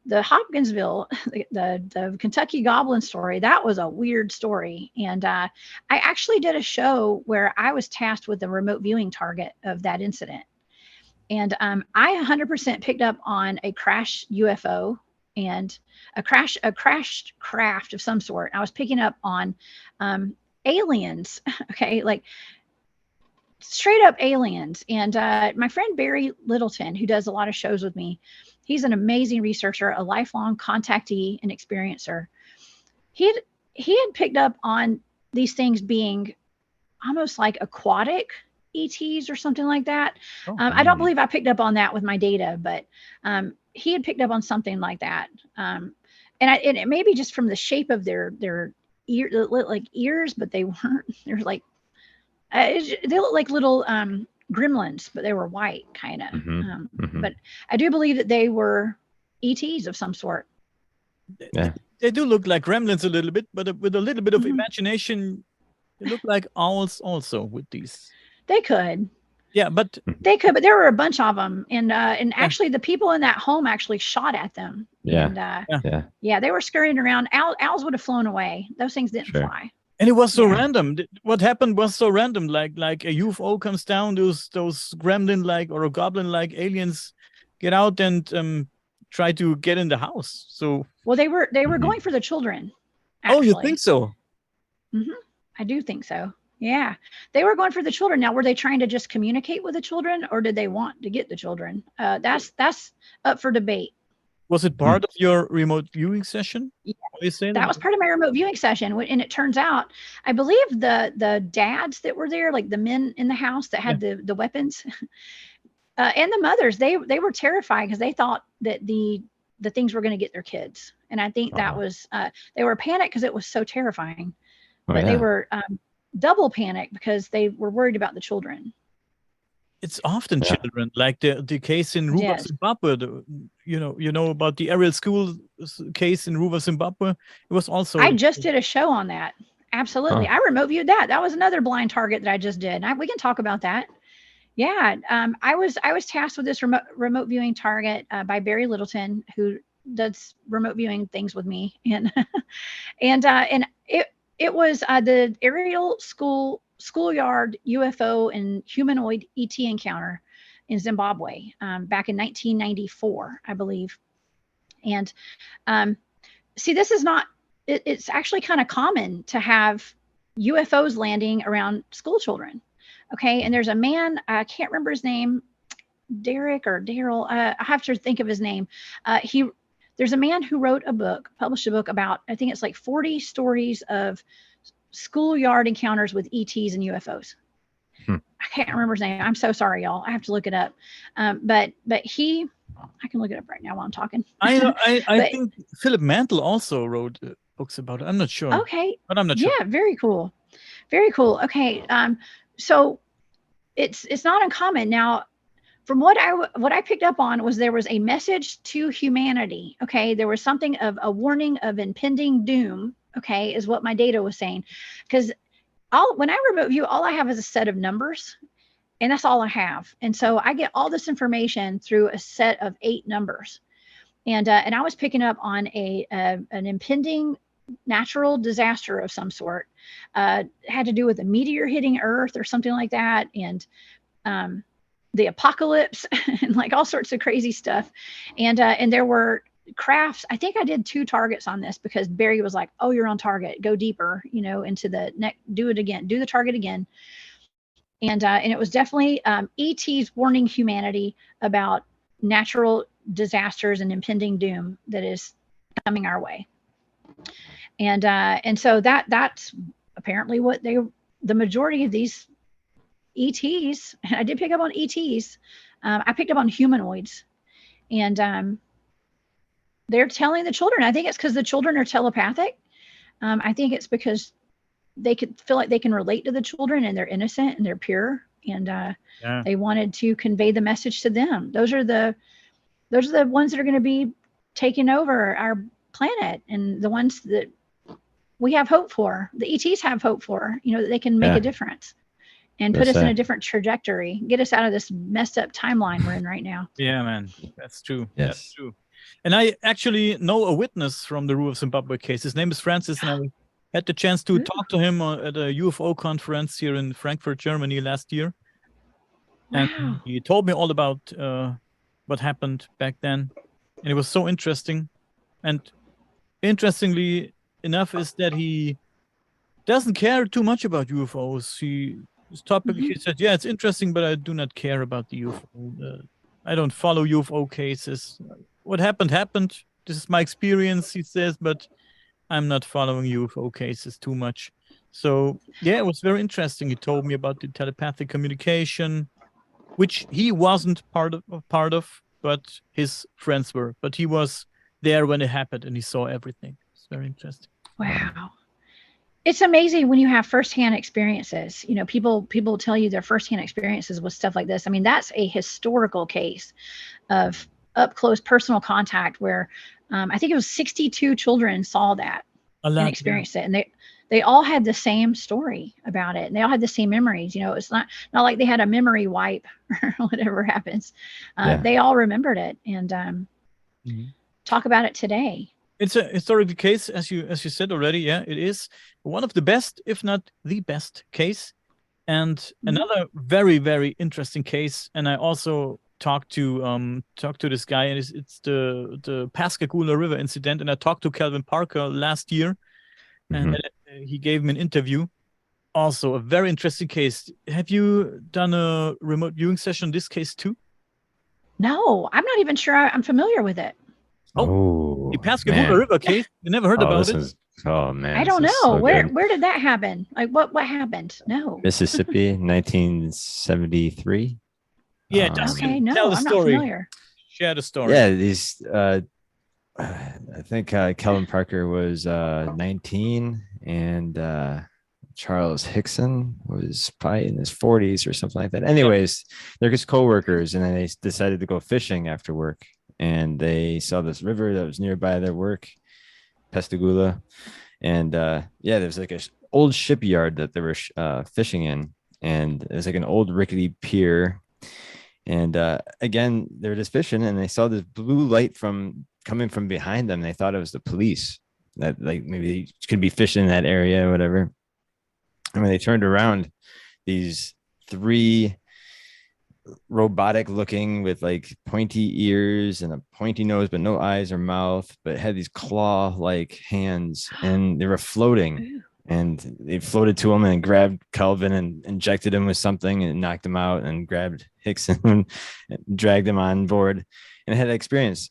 The Hopkinsville, the Kentucky Goblin story, that was a weird story. And I actually did a show where I was tasked with the remote viewing target of that incident. And I 100% picked up on a crashed UFO and a crashed craft of some sort. I was picking up on aliens, okay, like straight up aliens. And my friend Barry Littleton, who does a lot of shows with me, he's an amazing researcher, a lifelong contactee and experiencer. He had picked up on these things being almost like aquatic ETs or something like that. I don't believe I picked up on that with my data, but he had picked up on something like that. And it may be just from the shape of their ear, like ears, but they weren't. They're like they look like little gremlins, but they were white, kind of. But I do believe that they were ETs of some sort. Yeah, they do look like gremlins a little bit, but with a little bit of imagination, they look like owls also with these. They could. Yeah, but they could, but there were a bunch of them, and actually the people in that home actually shot at them. Yeah, and, yeah, they were scurrying around. Owls would have flown away. Those things didn't fly. And it was so random. What happened was so random. Like a UFO comes down, those gremlin-like or goblin-like aliens get out and try to get in the house. So well, they were going for the children. Actually. Oh, you think so? I do think so. Yeah, they were going for the children. Now, were they trying to just communicate with the children, or did they want to get the children? That's up for debate. Was it part of your remote viewing session? Yeah, that was part of my remote viewing session. And it turns out, I believe the dads that were there, like the men in the house that had the weapons, and the mothers, they were terrified because they thought that the things were going to get their kids. And I think that was they were panicked because it was so terrifying. But they were double panicked because they were worried about the children. It's often children, like the case in Ruva, Zimbabwe. You know about the Ariel School case in Ruva, Zimbabwe. It was also. I just did a show on that. Absolutely, I remote viewed that. That was another blind target that I just did. We can talk about that. Yeah, I was tasked with this remote viewing target by Barry Littleton, who does remote viewing things with me, and it was the Ariel schoolyard UFO and humanoid ET encounter in Zimbabwe back in 1994, I believe. And see, this is not, it's actually kind of common to have UFOs landing around school children. Okay. And there's a man, I can't remember his name, Derek or Daryl. I have to think of his name. There's a man who published a book about, I think it's like 40 stories of schoolyard encounters with ETs and UFOs. I can't remember his name. I'm so sorry, y'all. I have to look it up. But I can look it up right now while I'm talking. I think Philip Mantle also wrote books about it. I'm not sure. Okay. But I'm not sure. Yeah, very cool. Very cool. Okay. So it's not uncommon. Now, from what I picked up on was there was a message to humanity. Okay. There was something of a warning of impending doom. Okay. Is what my data was saying. Because when I remote view, all I have is a set of numbers, and that's all I have. And so I get all this information through a set of 8 numbers. And I was picking up on an impending natural disaster of some sort. Had to do with a meteor hitting Earth or something like that. And the apocalypse and like all sorts of crazy stuff. And there were crafts. I think I did 2 targets on this because Barry was like, "Oh, you're on target. Go deeper, into the neck. Do it again. Do the target again." And it was definitely ETs warning humanity about natural disasters and impending doom that is coming our way. And so that's apparently what the majority of these ETs. And I did pick up on ETs. I picked up on humanoids, and they're telling the children. I think it's because the children are telepathic. I think it's because they could feel like they can relate to the children, and they're innocent and they're pure, and they wanted to convey the message to them. Those are the ones that are going to be taking over our planet, and the ones that we have hope for. The ETs have hope for, that they can make a difference and put us in a different trajectory, get us out of this messed up timeline we're in right now. Yeah, man, that's true. Yes. That's true. And I actually know a witness from the Rule of Zimbabwe case. His name is Francis, and I had the chance to talk to him at a UFO conference here in Frankfurt, Germany last year. Wow. And he told me all about what happened back then. And it was so interesting. And interestingly enough is that he doesn't care too much about UFOs. His topic, he said, yeah, it's interesting, but I do not care about the UFO. I don't follow UFO cases. What happened. This is my experience, he says, but I'm not following UFO cases too much. So, yeah, it was very interesting. He told me about the telepathic communication, which he wasn't part of, but his friends were. But he was there when it happened, and he saw everything. It's very interesting. Wow. It's amazing when you have firsthand experiences. People tell you their firsthand experiences with stuff like this. I mean, that's a historical case of up close personal contact where I think it was 62 children saw that and experienced it. And they all had the same story about it. And they all had the same memories. It's not like they had a memory wipe or whatever happens. They all remembered it and talk about it today. It's a historical case, as you said already. Yeah, it is one of the best, if not the best case. And another very, very interesting case. And I also talked to this guy, and it's the Pascagoula River incident. And I talked to Calvin Parker last year, and he gave me an interview. Also, a very interesting case. Have you done a remote viewing session on this case too? No, I'm not even sure I'm familiar with it. Oh, the Pascagoula River case. You never heard about it? Oh man, I don't know. So where did that happen? Like what happened? No. Mississippi, 1973. Yeah. Okay. No, tell the I'm story. not familiar. Share the story. Yeah, these. I think Kellen Parker was 19, and Charles Hickson was probably in his 40s or something like that. Anyways, they're his co-workers, and then they decided to go fishing after work. And they saw this river that was nearby their work, Pascagoula. And there was like an old shipyard that they were fishing in. And it was like an old rickety pier. And again, they were just fishing, and they saw this blue light coming from behind them. They thought it was the police that like maybe could be fishing in that area or whatever. And when they turned around, these 3 robotic looking with like pointy ears and a pointy nose but no eyes or mouth, but had these claw like hands, and they were floating. and they floated to him and grabbed Kelvin and injected him with something and knocked him out, and grabbed Hickson and dragged him on board, and had experiments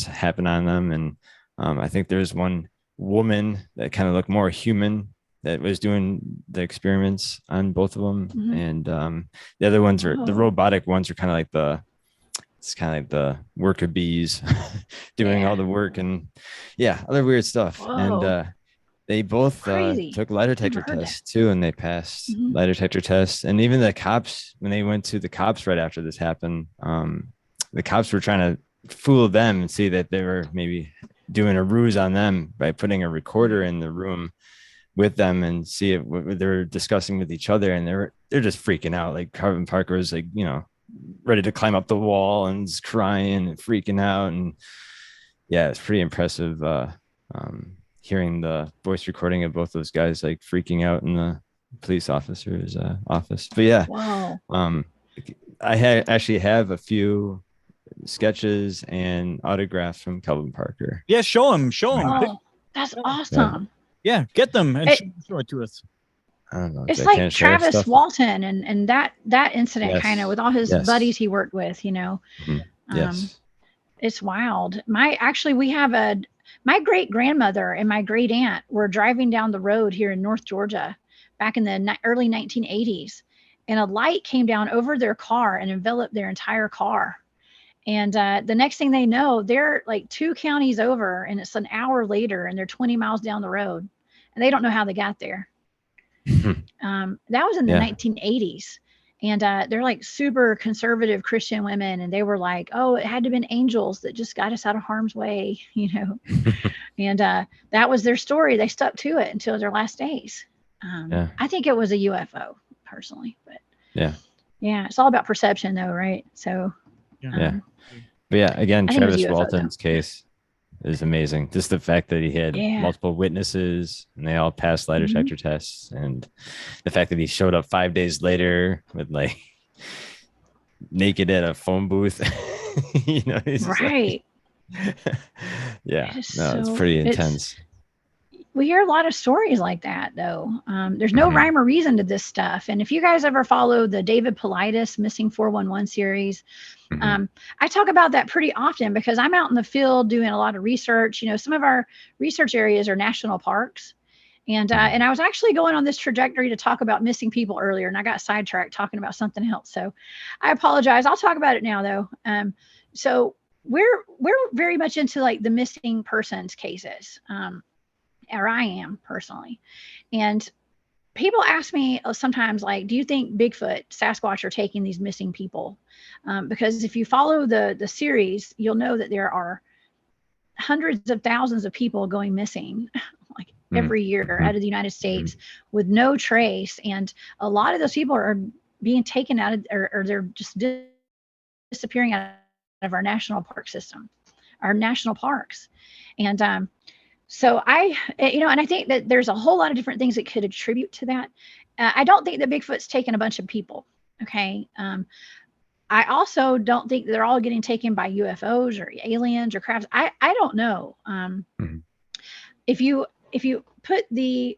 happen on them. And I think there's one woman that kind of looked more human that was doing the experiments on both of them. And the other ones are the robotic ones are kind of like the worker bees doing all the work, and other weird stuff. And they both took lie detector tests too, and they passed lie detector tests. And even the cops, when they went to the cops right after this happened, the cops were trying to fool them and see that they were maybe doing a ruse on them by putting a recorder in the room with them and see what they're discussing with each other. And they're just freaking out. Like Calvin Parker was like, ready to climb up the wall and just crying and freaking out. And it's pretty impressive hearing the voice recording of both those guys like freaking out in the police officer's office. But I actually have a few sketches and autographs from Calvin Parker. Yeah, show him. Oh, that's awesome. Yeah, get them and show it to us. I don't know. It's like Travis Walton and that incident kind of with all his buddies he worked with, It's wild. We have my great grandmother and my great aunt were driving down the road here in North Georgia back in the early 1980s, and a light came down over their car and enveloped their entire car. And the next thing they know, they're like 2 counties over, and it's an hour later, and they're 20 miles down the road, and they don't know how they got there. That was in the 1980s. And they're like super conservative Christian women. And they were like, oh, it had to have been angels that just got us out of harm's way, And that was their story. They stuck to it until their last days. I think it was a UFO personally, but it's all about perception though, right? So, but again, Travis Walton's case is amazing. Just the fact that he had multiple witnesses and they all passed lie detector tests, and the fact that he showed up 5 days later with like naked at a phone booth. Right. It's pretty intense. We hear a lot of stories like that though. There's no rhyme or reason to this stuff. And if you guys ever follow the David Paulides Missing 411 series, I talk about that pretty often because I'm out in the field doing a lot of research. Some of our research areas are national parks. And I was actually going on this trajectory to talk about missing people earlier, and I got sidetracked talking about something else. So I apologize. I'll talk about it now though. So we're very much into like the missing persons cases. Or I am personally. And people ask me sometimes, like, do you think Bigfoot, Sasquatch are taking these missing people? Because if you follow the series, you'll know that there are hundreds of thousands of people going missing like every year out of the United States with no trace. And a lot of those people are being taken out of, or they're just disappearing out of our national park system, our national parks. And so and I think that there's a whole lot of different things that could attribute to that. I don't think that Bigfoot's taken a bunch of people. Okay. I also don't think they're all getting taken by UFOs or aliens or crafts. I don't know. If you put it's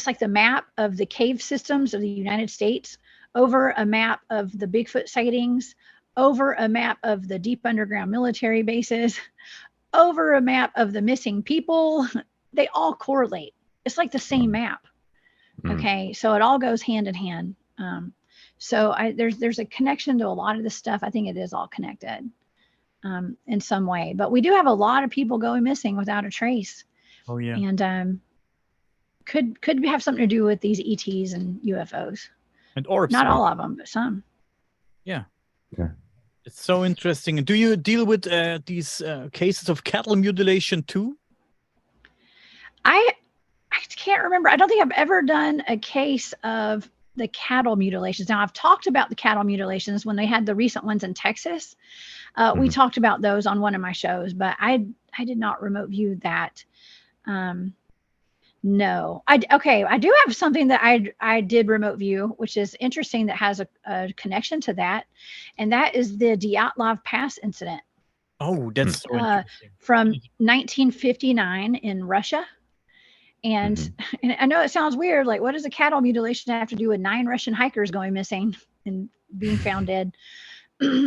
like the map of the cave systems of the United States over a map of the Bigfoot sightings, over a map of the deep underground military bases, over a map of the missing people, they all correlate. It's like the same map. Okay. So it all goes hand in hand. So there's a connection to a lot of this stuff. I think it is all connected in some way, but we do have a lot of people going missing without a trace. Oh yeah. And could have something to do with these ETs and UFOs. And orbs. Not all of them, but some. Yeah. It's so interesting. Do you deal with these cases of cattle mutilation too? I can't remember. I don't think I've ever done a case of the cattle mutilations. Now, I've talked about the cattle mutilations when they had the recent ones in Texas. We talked about those on one of my shows, but I did not remote view that. No, I do have something that I did remote view, which is interesting, that has a connection to that. And that is the Dyatlov Pass incident. Oh, that's so interesting. From 1959 in Russia. And, and I know it sounds weird. Like, what does a cattle mutilation have to do with 9 Russian hikers going missing and being found dead?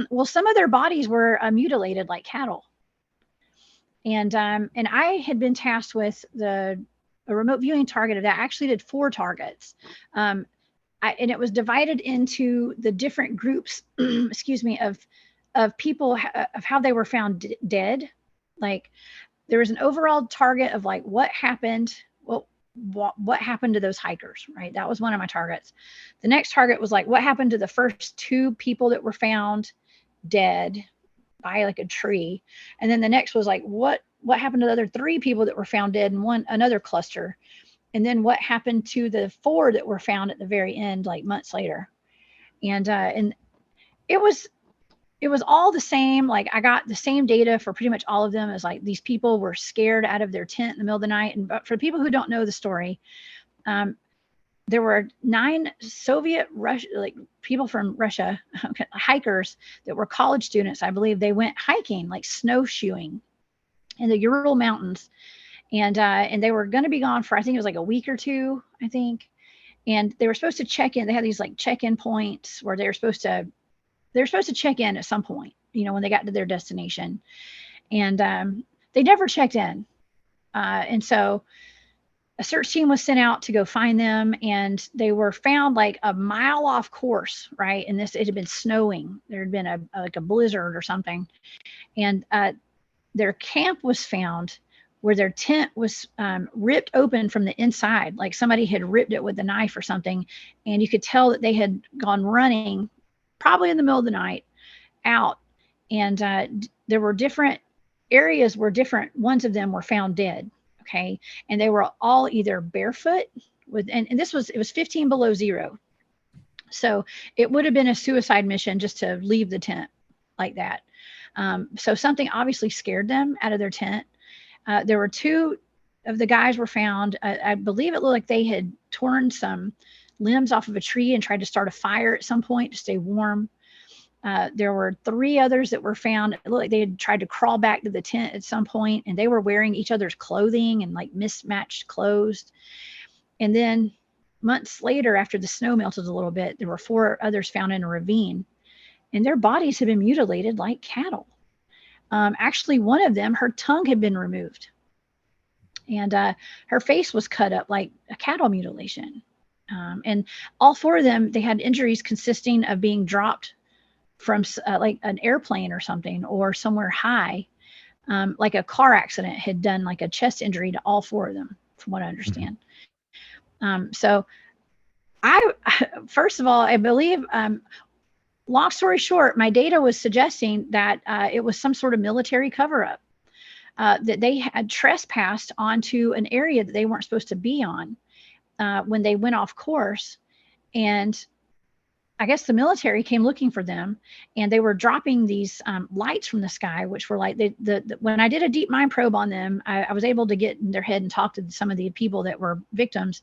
Well, some of their bodies were mutilated like cattle. And I had been tasked with a remote viewing target of that. I actually did 4 targets. And it was divided into the different groups, excuse me, of people, of how they were found dead. Like, there was an overall target of like what happened to those hikers, right? That was one of my targets. The next target was like, what happened to the first 2 people that were found dead by like a tree? And then the next was like, what happened to the other 3 people that were found dead in another cluster? And then what happened to the 4 that were found at the very end, like months later? And it was all the same. Like, I got the same data for pretty much all of them. As like, these people were scared out of their tent in the middle of the night. And but for people who don't know the story, there were 9 like people from Russia, hikers that were college students. I believe they went hiking, like snowshoeing in the Ural Mountains. And they were going to be gone for, I think it was like a week or 2, I think. And they were supposed to check in. They had these like check-in points where they were supposed to check in at some point, you know, when they got to their destination. And they never checked in. And so a search team was sent out to go find them, and they were found like a mile off course, right? And it had been snowing. There had been a blizzard or something. And their camp was found where their tent was ripped open from the inside. Like somebody had ripped it with a knife or something. And you could tell that they had gone running, probably in the middle of the night, out. And there were different areas where different ones of them were found dead. Okay. And they were all either barefoot and it was 15 below zero. So it would have been a suicide mission just to leave the tent like that. So something obviously scared them out of their tent. There were 2 of the guys were found. I believe it looked like they had torn some limbs off of a tree and tried to start a fire at some point to stay warm. There were 3 others that were found. It looked like they had tried to crawl back to the tent at some point, and they were wearing each other's clothing and like mismatched clothes. And then months later, after the snow melted a little bit, there were 4 others found in a ravine, and their bodies had been mutilated like cattle. Actually, one of them, her tongue had been removed, and her face was cut up like a cattle mutilation. And all 4 of them, they had injuries consisting of being dropped from like an airplane or something, or somewhere high, like a car accident had done like a chest injury to all 4 of them, from what I understand. So first of all, I believe, long story short, my data was suggesting that it was some sort of military cover-up, that they had trespassed onto an area that they weren't supposed to be on when they went off course. And I guess the military came looking for them, and they were dropping these lights from the sky, which were like, when I did a deep mind probe on them, I was able to get in their head and talk to some of the people that were victims.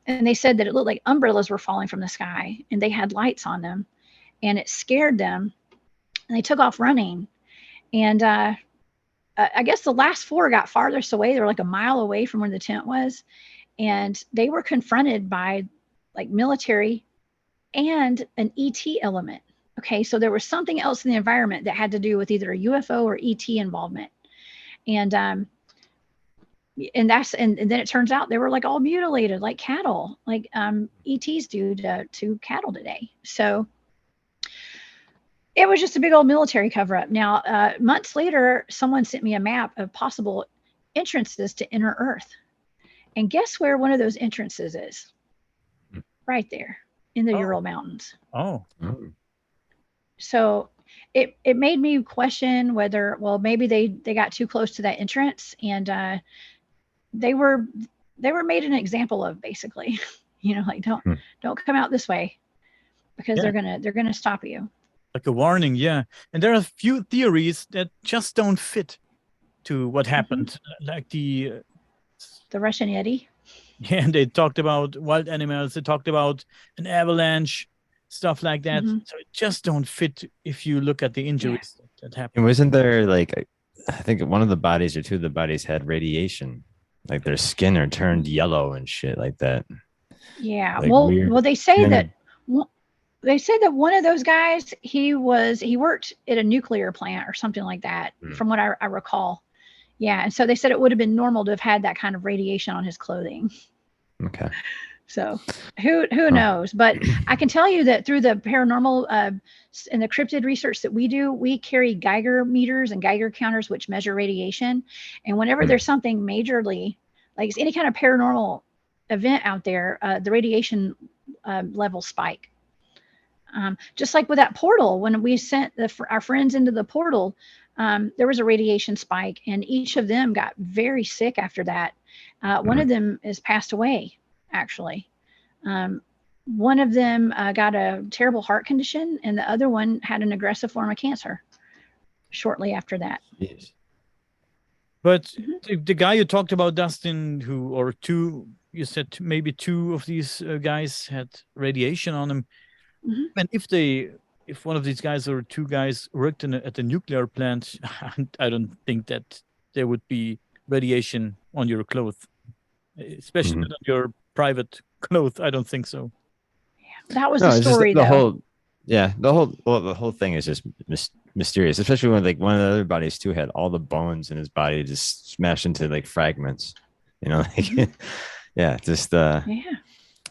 And they said that it looked like umbrellas were falling from the sky, and they had lights on them, and it scared them, and they took off running. And I guess the last 4 got farthest away. They were like a mile away from where the tent was. And they were confronted by like military and an ET element. Okay, so there was something else in the environment that had to do with either a UFO or ET involvement. And then it turns out they were like all mutilated like cattle, like ETs do to cattle today. So it was just a big old military cover-up. Now, months later, someone sent me a map of possible entrances to inner Earth. And guess where one of those entrances is? Right there in the Ural Mountains. Oh. So it made me question whether, well, maybe they got too close to that entrance, and they were made an example of, basically. You know, like don't come out this way, because they're gonna stop you. Like a warning, yeah. And there are a few theories that just don't fit to what happened, like the Russian Yeti. Yeah, and they talked about wild animals. They talked about an avalanche, stuff like that. So it just don't fit if you look at the injuries that happened. And wasn't there, like, I think one of the bodies or 2 of the bodies had radiation like their skin are turned yellow and shit like that. Yeah. Like Well, weird. they say And that then- they say that one of those guys, he worked at a nuclear plant or something like that, from what I recall. Yeah. And so they said it would have been normal to have had that kind of radiation on his clothing. Okay. So who knows? But I can tell you that through the paranormal and the cryptid research that we do, we carry Geiger meters and Geiger counters which measure radiation. And whenever there's something majorly, like any kind of paranormal event out there, the radiation levels spike. Just like with that portal, when we sent our friends into the portal, there was a radiation spike, and each of them got very sick after that. One of them has passed away. Actually, one of them got a terrible heart condition, and the other one had an aggressive form of cancer shortly after that. Jeez. But the guy you talked about, Dustin, you said maybe two of these guys had radiation on them. And if one of these guys or two guys worked at a nuclear plant, I don't think that there would be radiation on your clothes, especially not on your private clothes. I don't think so. Yeah, that was the story, the though. the whole thing is just mysterious, especially when like one of the other bodies too had all the bones in his body just smashed into like fragments. You know, like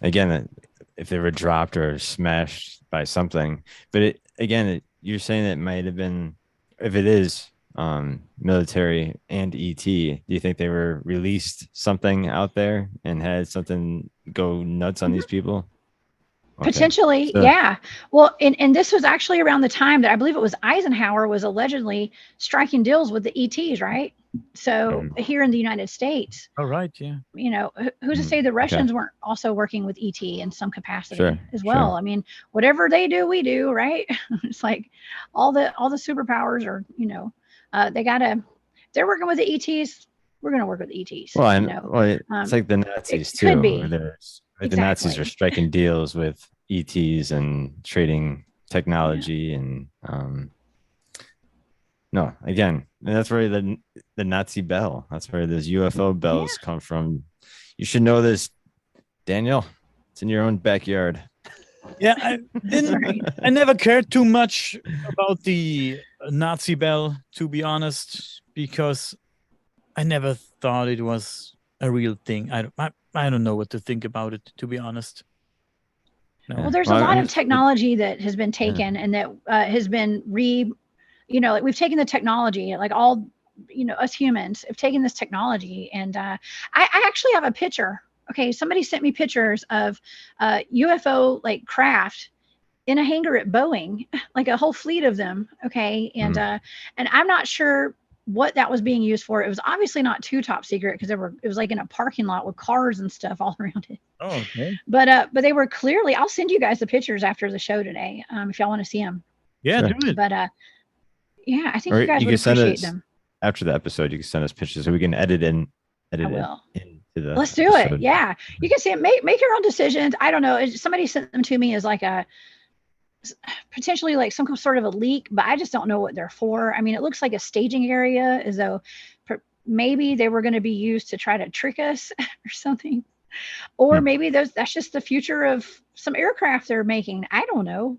again, if they were dropped or smashed by something. But you're saying it might have been, if it is military and ET, do you think they were released something out there and had something go nuts on these people? Okay. Potentially, yeah. Well, and this was actually around the time that I believe it was Eisenhower was allegedly striking deals with the ETs, right? So here in the United States. Oh, right, yeah. You know, who's to say the Russians weren't also working with ET in some capacity as well? Sure. I mean, whatever they do, we do, right? It's like all the superpowers are, you know, they're working with the ETs. We're going to work with the ETs. Well, it's like the Nazis too. Could be. The Nazis are striking deals with ETs and trading technology and and that's where the Nazi bell. That's where those UFO bells come from. You should know this, Daniel. It's in your own backyard. Yeah, I never cared too much about the Nazi bell, to be honest, because I never thought it was a real thing. I don't know what to think about it, to be honest. No. Well, there's a lot of technology that has been taken and that has been like we've taken the technology, like all, us humans have taken this technology. And I actually have a picture. Okay. Somebody sent me pictures of UFO like craft in a hangar at Boeing, like a whole fleet of them. Okay. And I'm not sure what that was being used for. It was obviously not too top secret because it was like in a parking lot with cars and stuff all around it. Oh, okay. But they were clearly, I'll send you guys the pictures after the show today, if y'all want to see them. Yeah, do it. But yeah, I think you guys would appreciate them. After the episode, you can send us pictures so we can edit it into the Let's do it. Yeah. You can see it, make your own decisions. I don't know. Somebody sent them to me as like potentially like some sort of a leak, but I just don't know what they're for. I mean, it looks like a staging area, as though maybe they were going to be used to try to trick us or something, or maybe that's just the future of some aircraft they're making. I don't know.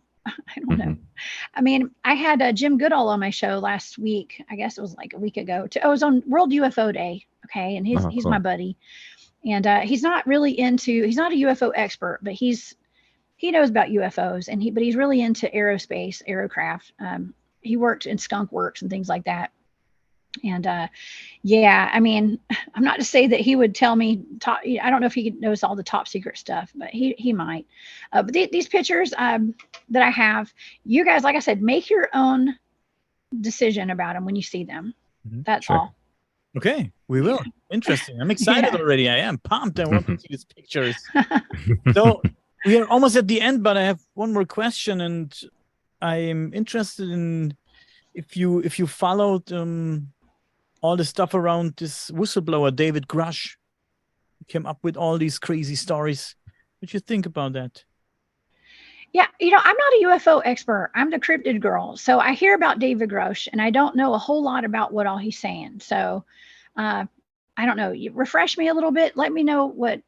I mean, I had Jim Goodall on my show last week. I guess it was like a week ago. It was on World UFO Day. Okay, and he's cool. my buddy, and he's not a UFO expert, but he knows about UFOs, but he's really into aircraft. He worked in skunk works and things like that. And I mean, I'm not to say that he would tell me I don't know if he knows all the top secret stuff, but he might. But these pictures that I have, you guys, like I said, make your own decision about them when you see them. That's all. Okay, we will. Interesting. I'm excited already. I am pumped. I want to see these pictures. So we are almost at the end, but I have one more question, and I'm interested in if you followed all the stuff around this whistleblower David Grush, who came up with all these crazy stories. What do you think about that? Yeah, I'm not a UFO expert. I'm the cryptid girl. So I hear about David Grush, and I don't know a whole lot about what all he's saying. So I don't know. You refresh me a little bit. Let me know what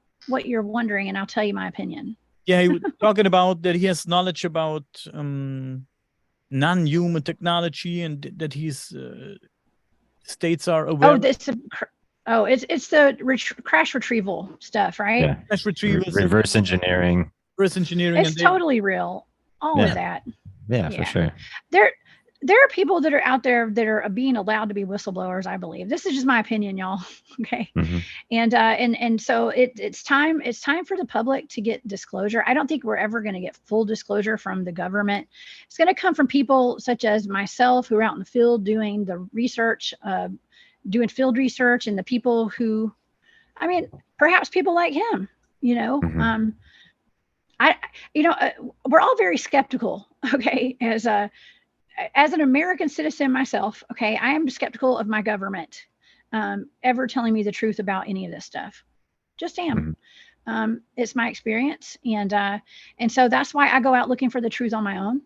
you're wondering, and I'll tell you my opinion. Yeah, he was talking about that he has knowledge about non-human technology, and that he's states are aware. It's the crash retrieval stuff, right? Yeah. Crash retrievals, Reverse engineering. reverse engineering. It's totally real. All of that. Yeah, for sure. There are people that are out there that are being allowed to be whistleblowers, I believe. This is just my opinion, y'all. Okay. Mm-hmm. And so it's time for the public to get disclosure. I don't think we're ever going to get full disclosure from the government. It's going to come from people such as myself, who are out in the field doing the research, doing field research, and the people who, I mean, perhaps people like him, Mm-hmm. We're all very skeptical. Okay. As an American citizen myself, okay, I am skeptical of my government ever telling me the truth about any of this stuff. Just am. Mm-hmm. It's my experience, and so that's why I go out looking for the truth on my own,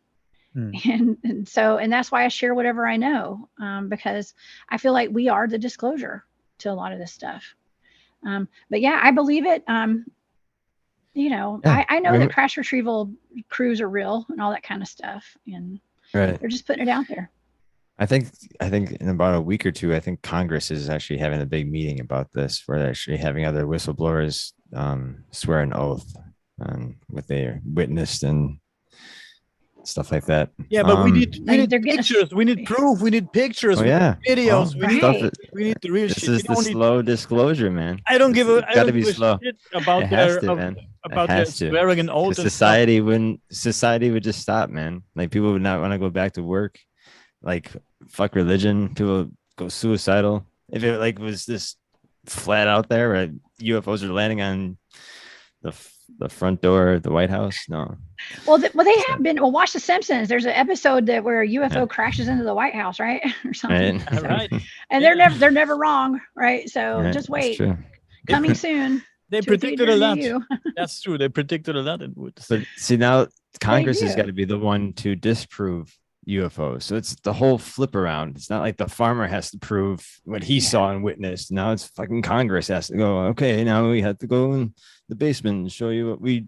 and that's why I share whatever I know, because I feel like we are the disclosure to a lot of this stuff. But yeah, I believe it. I know that crash retrieval crews are real and all that kind of stuff, and right. They're just putting it out there. I think in about a week or two, I think Congress is actually having a big meeting about this, where they're actually having other whistleblowers swear an oath on what they witnessed and stuff like that. Yeah, but we need pictures. We need proof. We need pictures. Oh, yeah. Videos. Well, we need the real this shit. This is the slow disclosure, man. I don't give a slow. Shit about their swearing an oath. Society would just stop, man. Like, people would not want to go back to work. Like, fuck religion. People go suicidal. If it was this flat out there where UFOs are landing on the front door of the White House, no. Well, they have been. Well, watch The Simpsons. There's an episode where a UFO crashes into the White House, right, or something. Right. So, right. And they're never wrong, right? So just wait. Coming soon. They predicted a lot. That's true. They predicted a lot. But see, now Congress has got to be the one to disprove UFOs. So it's the whole flip around. It's not like the farmer has to prove what he saw and witnessed. Now it's fucking Congress has to go, okay, now we have to go in the basement and show you what we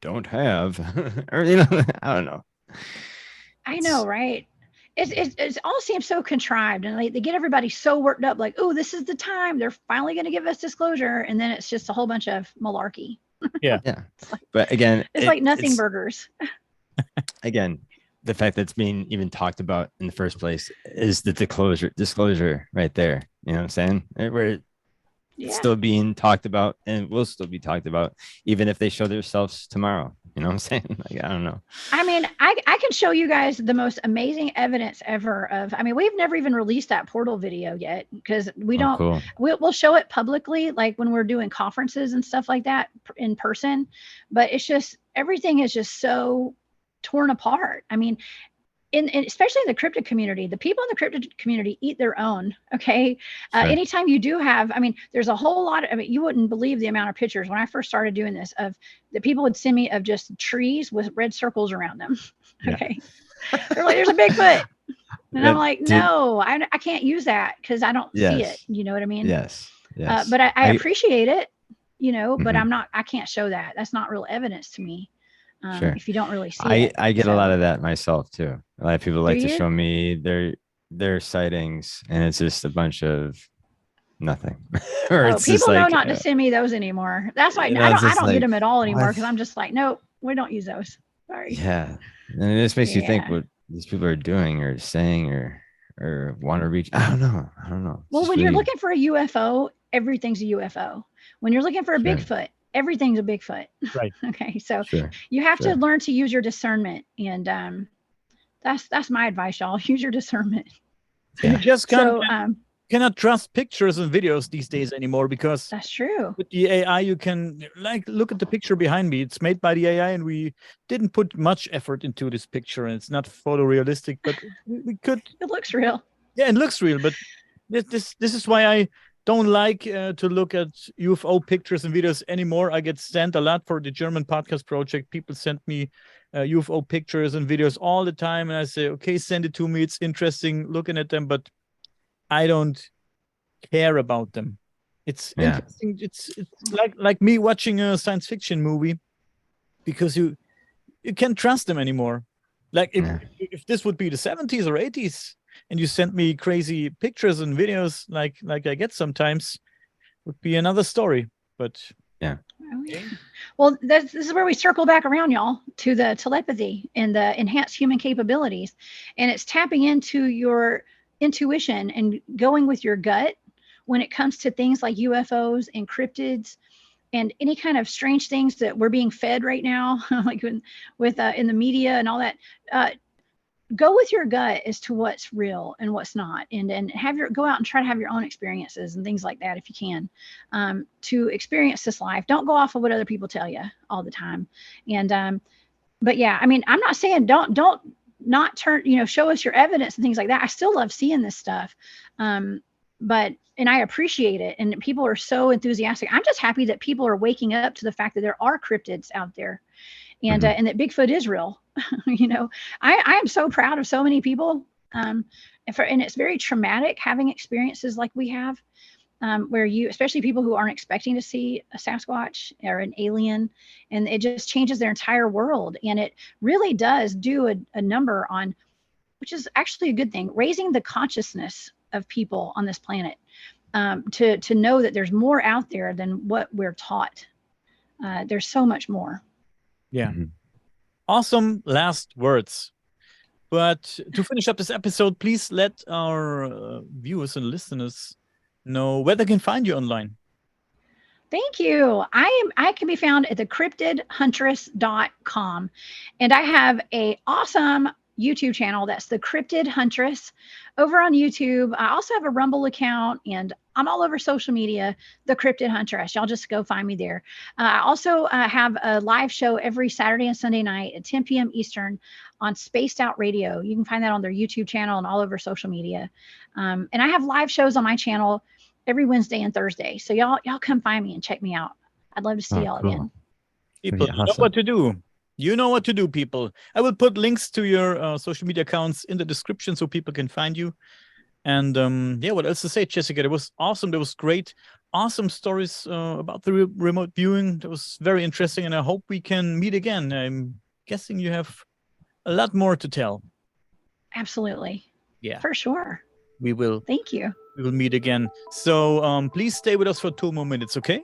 don't have. Or, I don't know. I know, right? It all seems so contrived, and they get everybody so worked up, like, oh, this is the time they're finally going to give us disclosure, and then it's just a whole bunch of malarkey. Yeah. But again, it's like nothing burgers. Again, the fact that it's being even talked about in the first place is the disclosure right there. You know what I'm saying? Where it's still being talked about and will still be talked about, even if they show themselves tomorrow. You know what I'm saying? Like, I don't know. I mean, I can show you guys the most amazing evidence ever we've never even released that portal video yet, because we don't, cool. We'll show it publicly, like when we're doing conferences and stuff like that in person, but it's just, everything is just so torn apart. I mean, especially in the cryptid community, the people in the cryptid community eat their own. Okay. Sure. Anytime you do have, there's a whole lot of, you wouldn't believe the amount of pictures when I first started doing this of the people would send me of just trees with red circles around them. Okay. They're like, there's a Bigfoot. And I'm like, no, I can't use that because I don't see it. You know what I mean? Yes. But I appreciate it, but I can't show that. That's not real evidence to me. Sure. If you don't really see it. I get a lot of that myself too. A lot of people like to show me their sightings, and it's just a bunch of nothing. Or it's people just know not to send me those anymore. That's why I don't get them at all anymore, because I'm just like, nope, we don't use those. Sorry. Yeah, and it just makes you think what these people are doing or saying or want to reach. I don't know. Well, when you're looking for a UFO, everything's a UFO. When you're looking for a Bigfoot, everything's a Bigfoot. Right. Okay. So you have to learn to use your discernment. And that's my advice, y'all. Use your discernment. Yeah. You just cannot trust pictures and videos these days anymore, because that's true. With the AI, you can look at the picture behind me. It's made by the AI, and we didn't put much effort into this picture, and it's not photorealistic, but we could. It looks real. Yeah, it looks real, but this is why I don't like to look at UFO pictures and videos anymore. I get sent a lot for the German podcast project. People send me UFO pictures and videos all the time, and I say, okay, send it to me. It's interesting looking at them, but I don't care about them. It's Yeah. interesting. It's like me watching a science fiction movie, because you can't trust them anymore. Like Yeah. if this would be the 70s or 80s, and you sent me crazy pictures and videos like I get sometimes, would be another story. But Oh, yeah. Well, this is where we circle back around, y'all, to the telepathy and the enhanced human capabilities. And it's tapping into your intuition and going with your gut when it comes to things like UFOs and cryptids and any kind of strange things that we're being fed right now, like with in the media and all that. Go with your gut as to what's real and what's not, and go out and try to have your own experiences and things like that if you can, to experience this life. Don't go off of what other people tell you all the time. And but yeah, I mean, I'm not saying don't not turn, show us your evidence and things like that. I still love seeing this stuff, but and I appreciate it, and people are so enthusiastic. I'm just happy that people are waking up to the fact that there are cryptids out there, and and that Bigfoot is real. I am so proud of so many people, and it's very traumatic having experiences like we have, where especially people who aren't expecting to see a Sasquatch or an alien, and it just changes their entire world. And it really does do a number on, which is actually a good thing, raising the consciousness of people on this planet, to know that there's more out there than what we're taught. There's so much more. Yeah. Awesome last words. But to finish up this episode, please let our viewers and listeners know where they can find you online. Thank you. I can be found at thecryptidhuntress.com, and I have a awesome YouTube channel that's the Cryptid Huntress over on YouTube. I also have a Rumble account, and I'm all over social media, the Cryptid Huntress. Y'all just go find me there. I also have a live show every Saturday and Sunday night at 10 p.m. Eastern on Spaced Out Radio. You can find that on their YouTube channel and all over social media. And I have live shows on my channel every Wednesday and Thursday. So y'all come find me and check me out. I'd love to see y'all again. People, you know what to do. You know what to do, people. I will put links to your social media accounts in the description so people can find you. And yeah, what else to say, Jessica? It was awesome. That was great. Awesome stories about the remote viewing. That was very interesting, and I hope we can meet again. I'm guessing you have a lot more to tell. Absolutely. Yeah. For sure. We will. Thank you. We will meet again. So please stay with us for 2 more minutes, okay?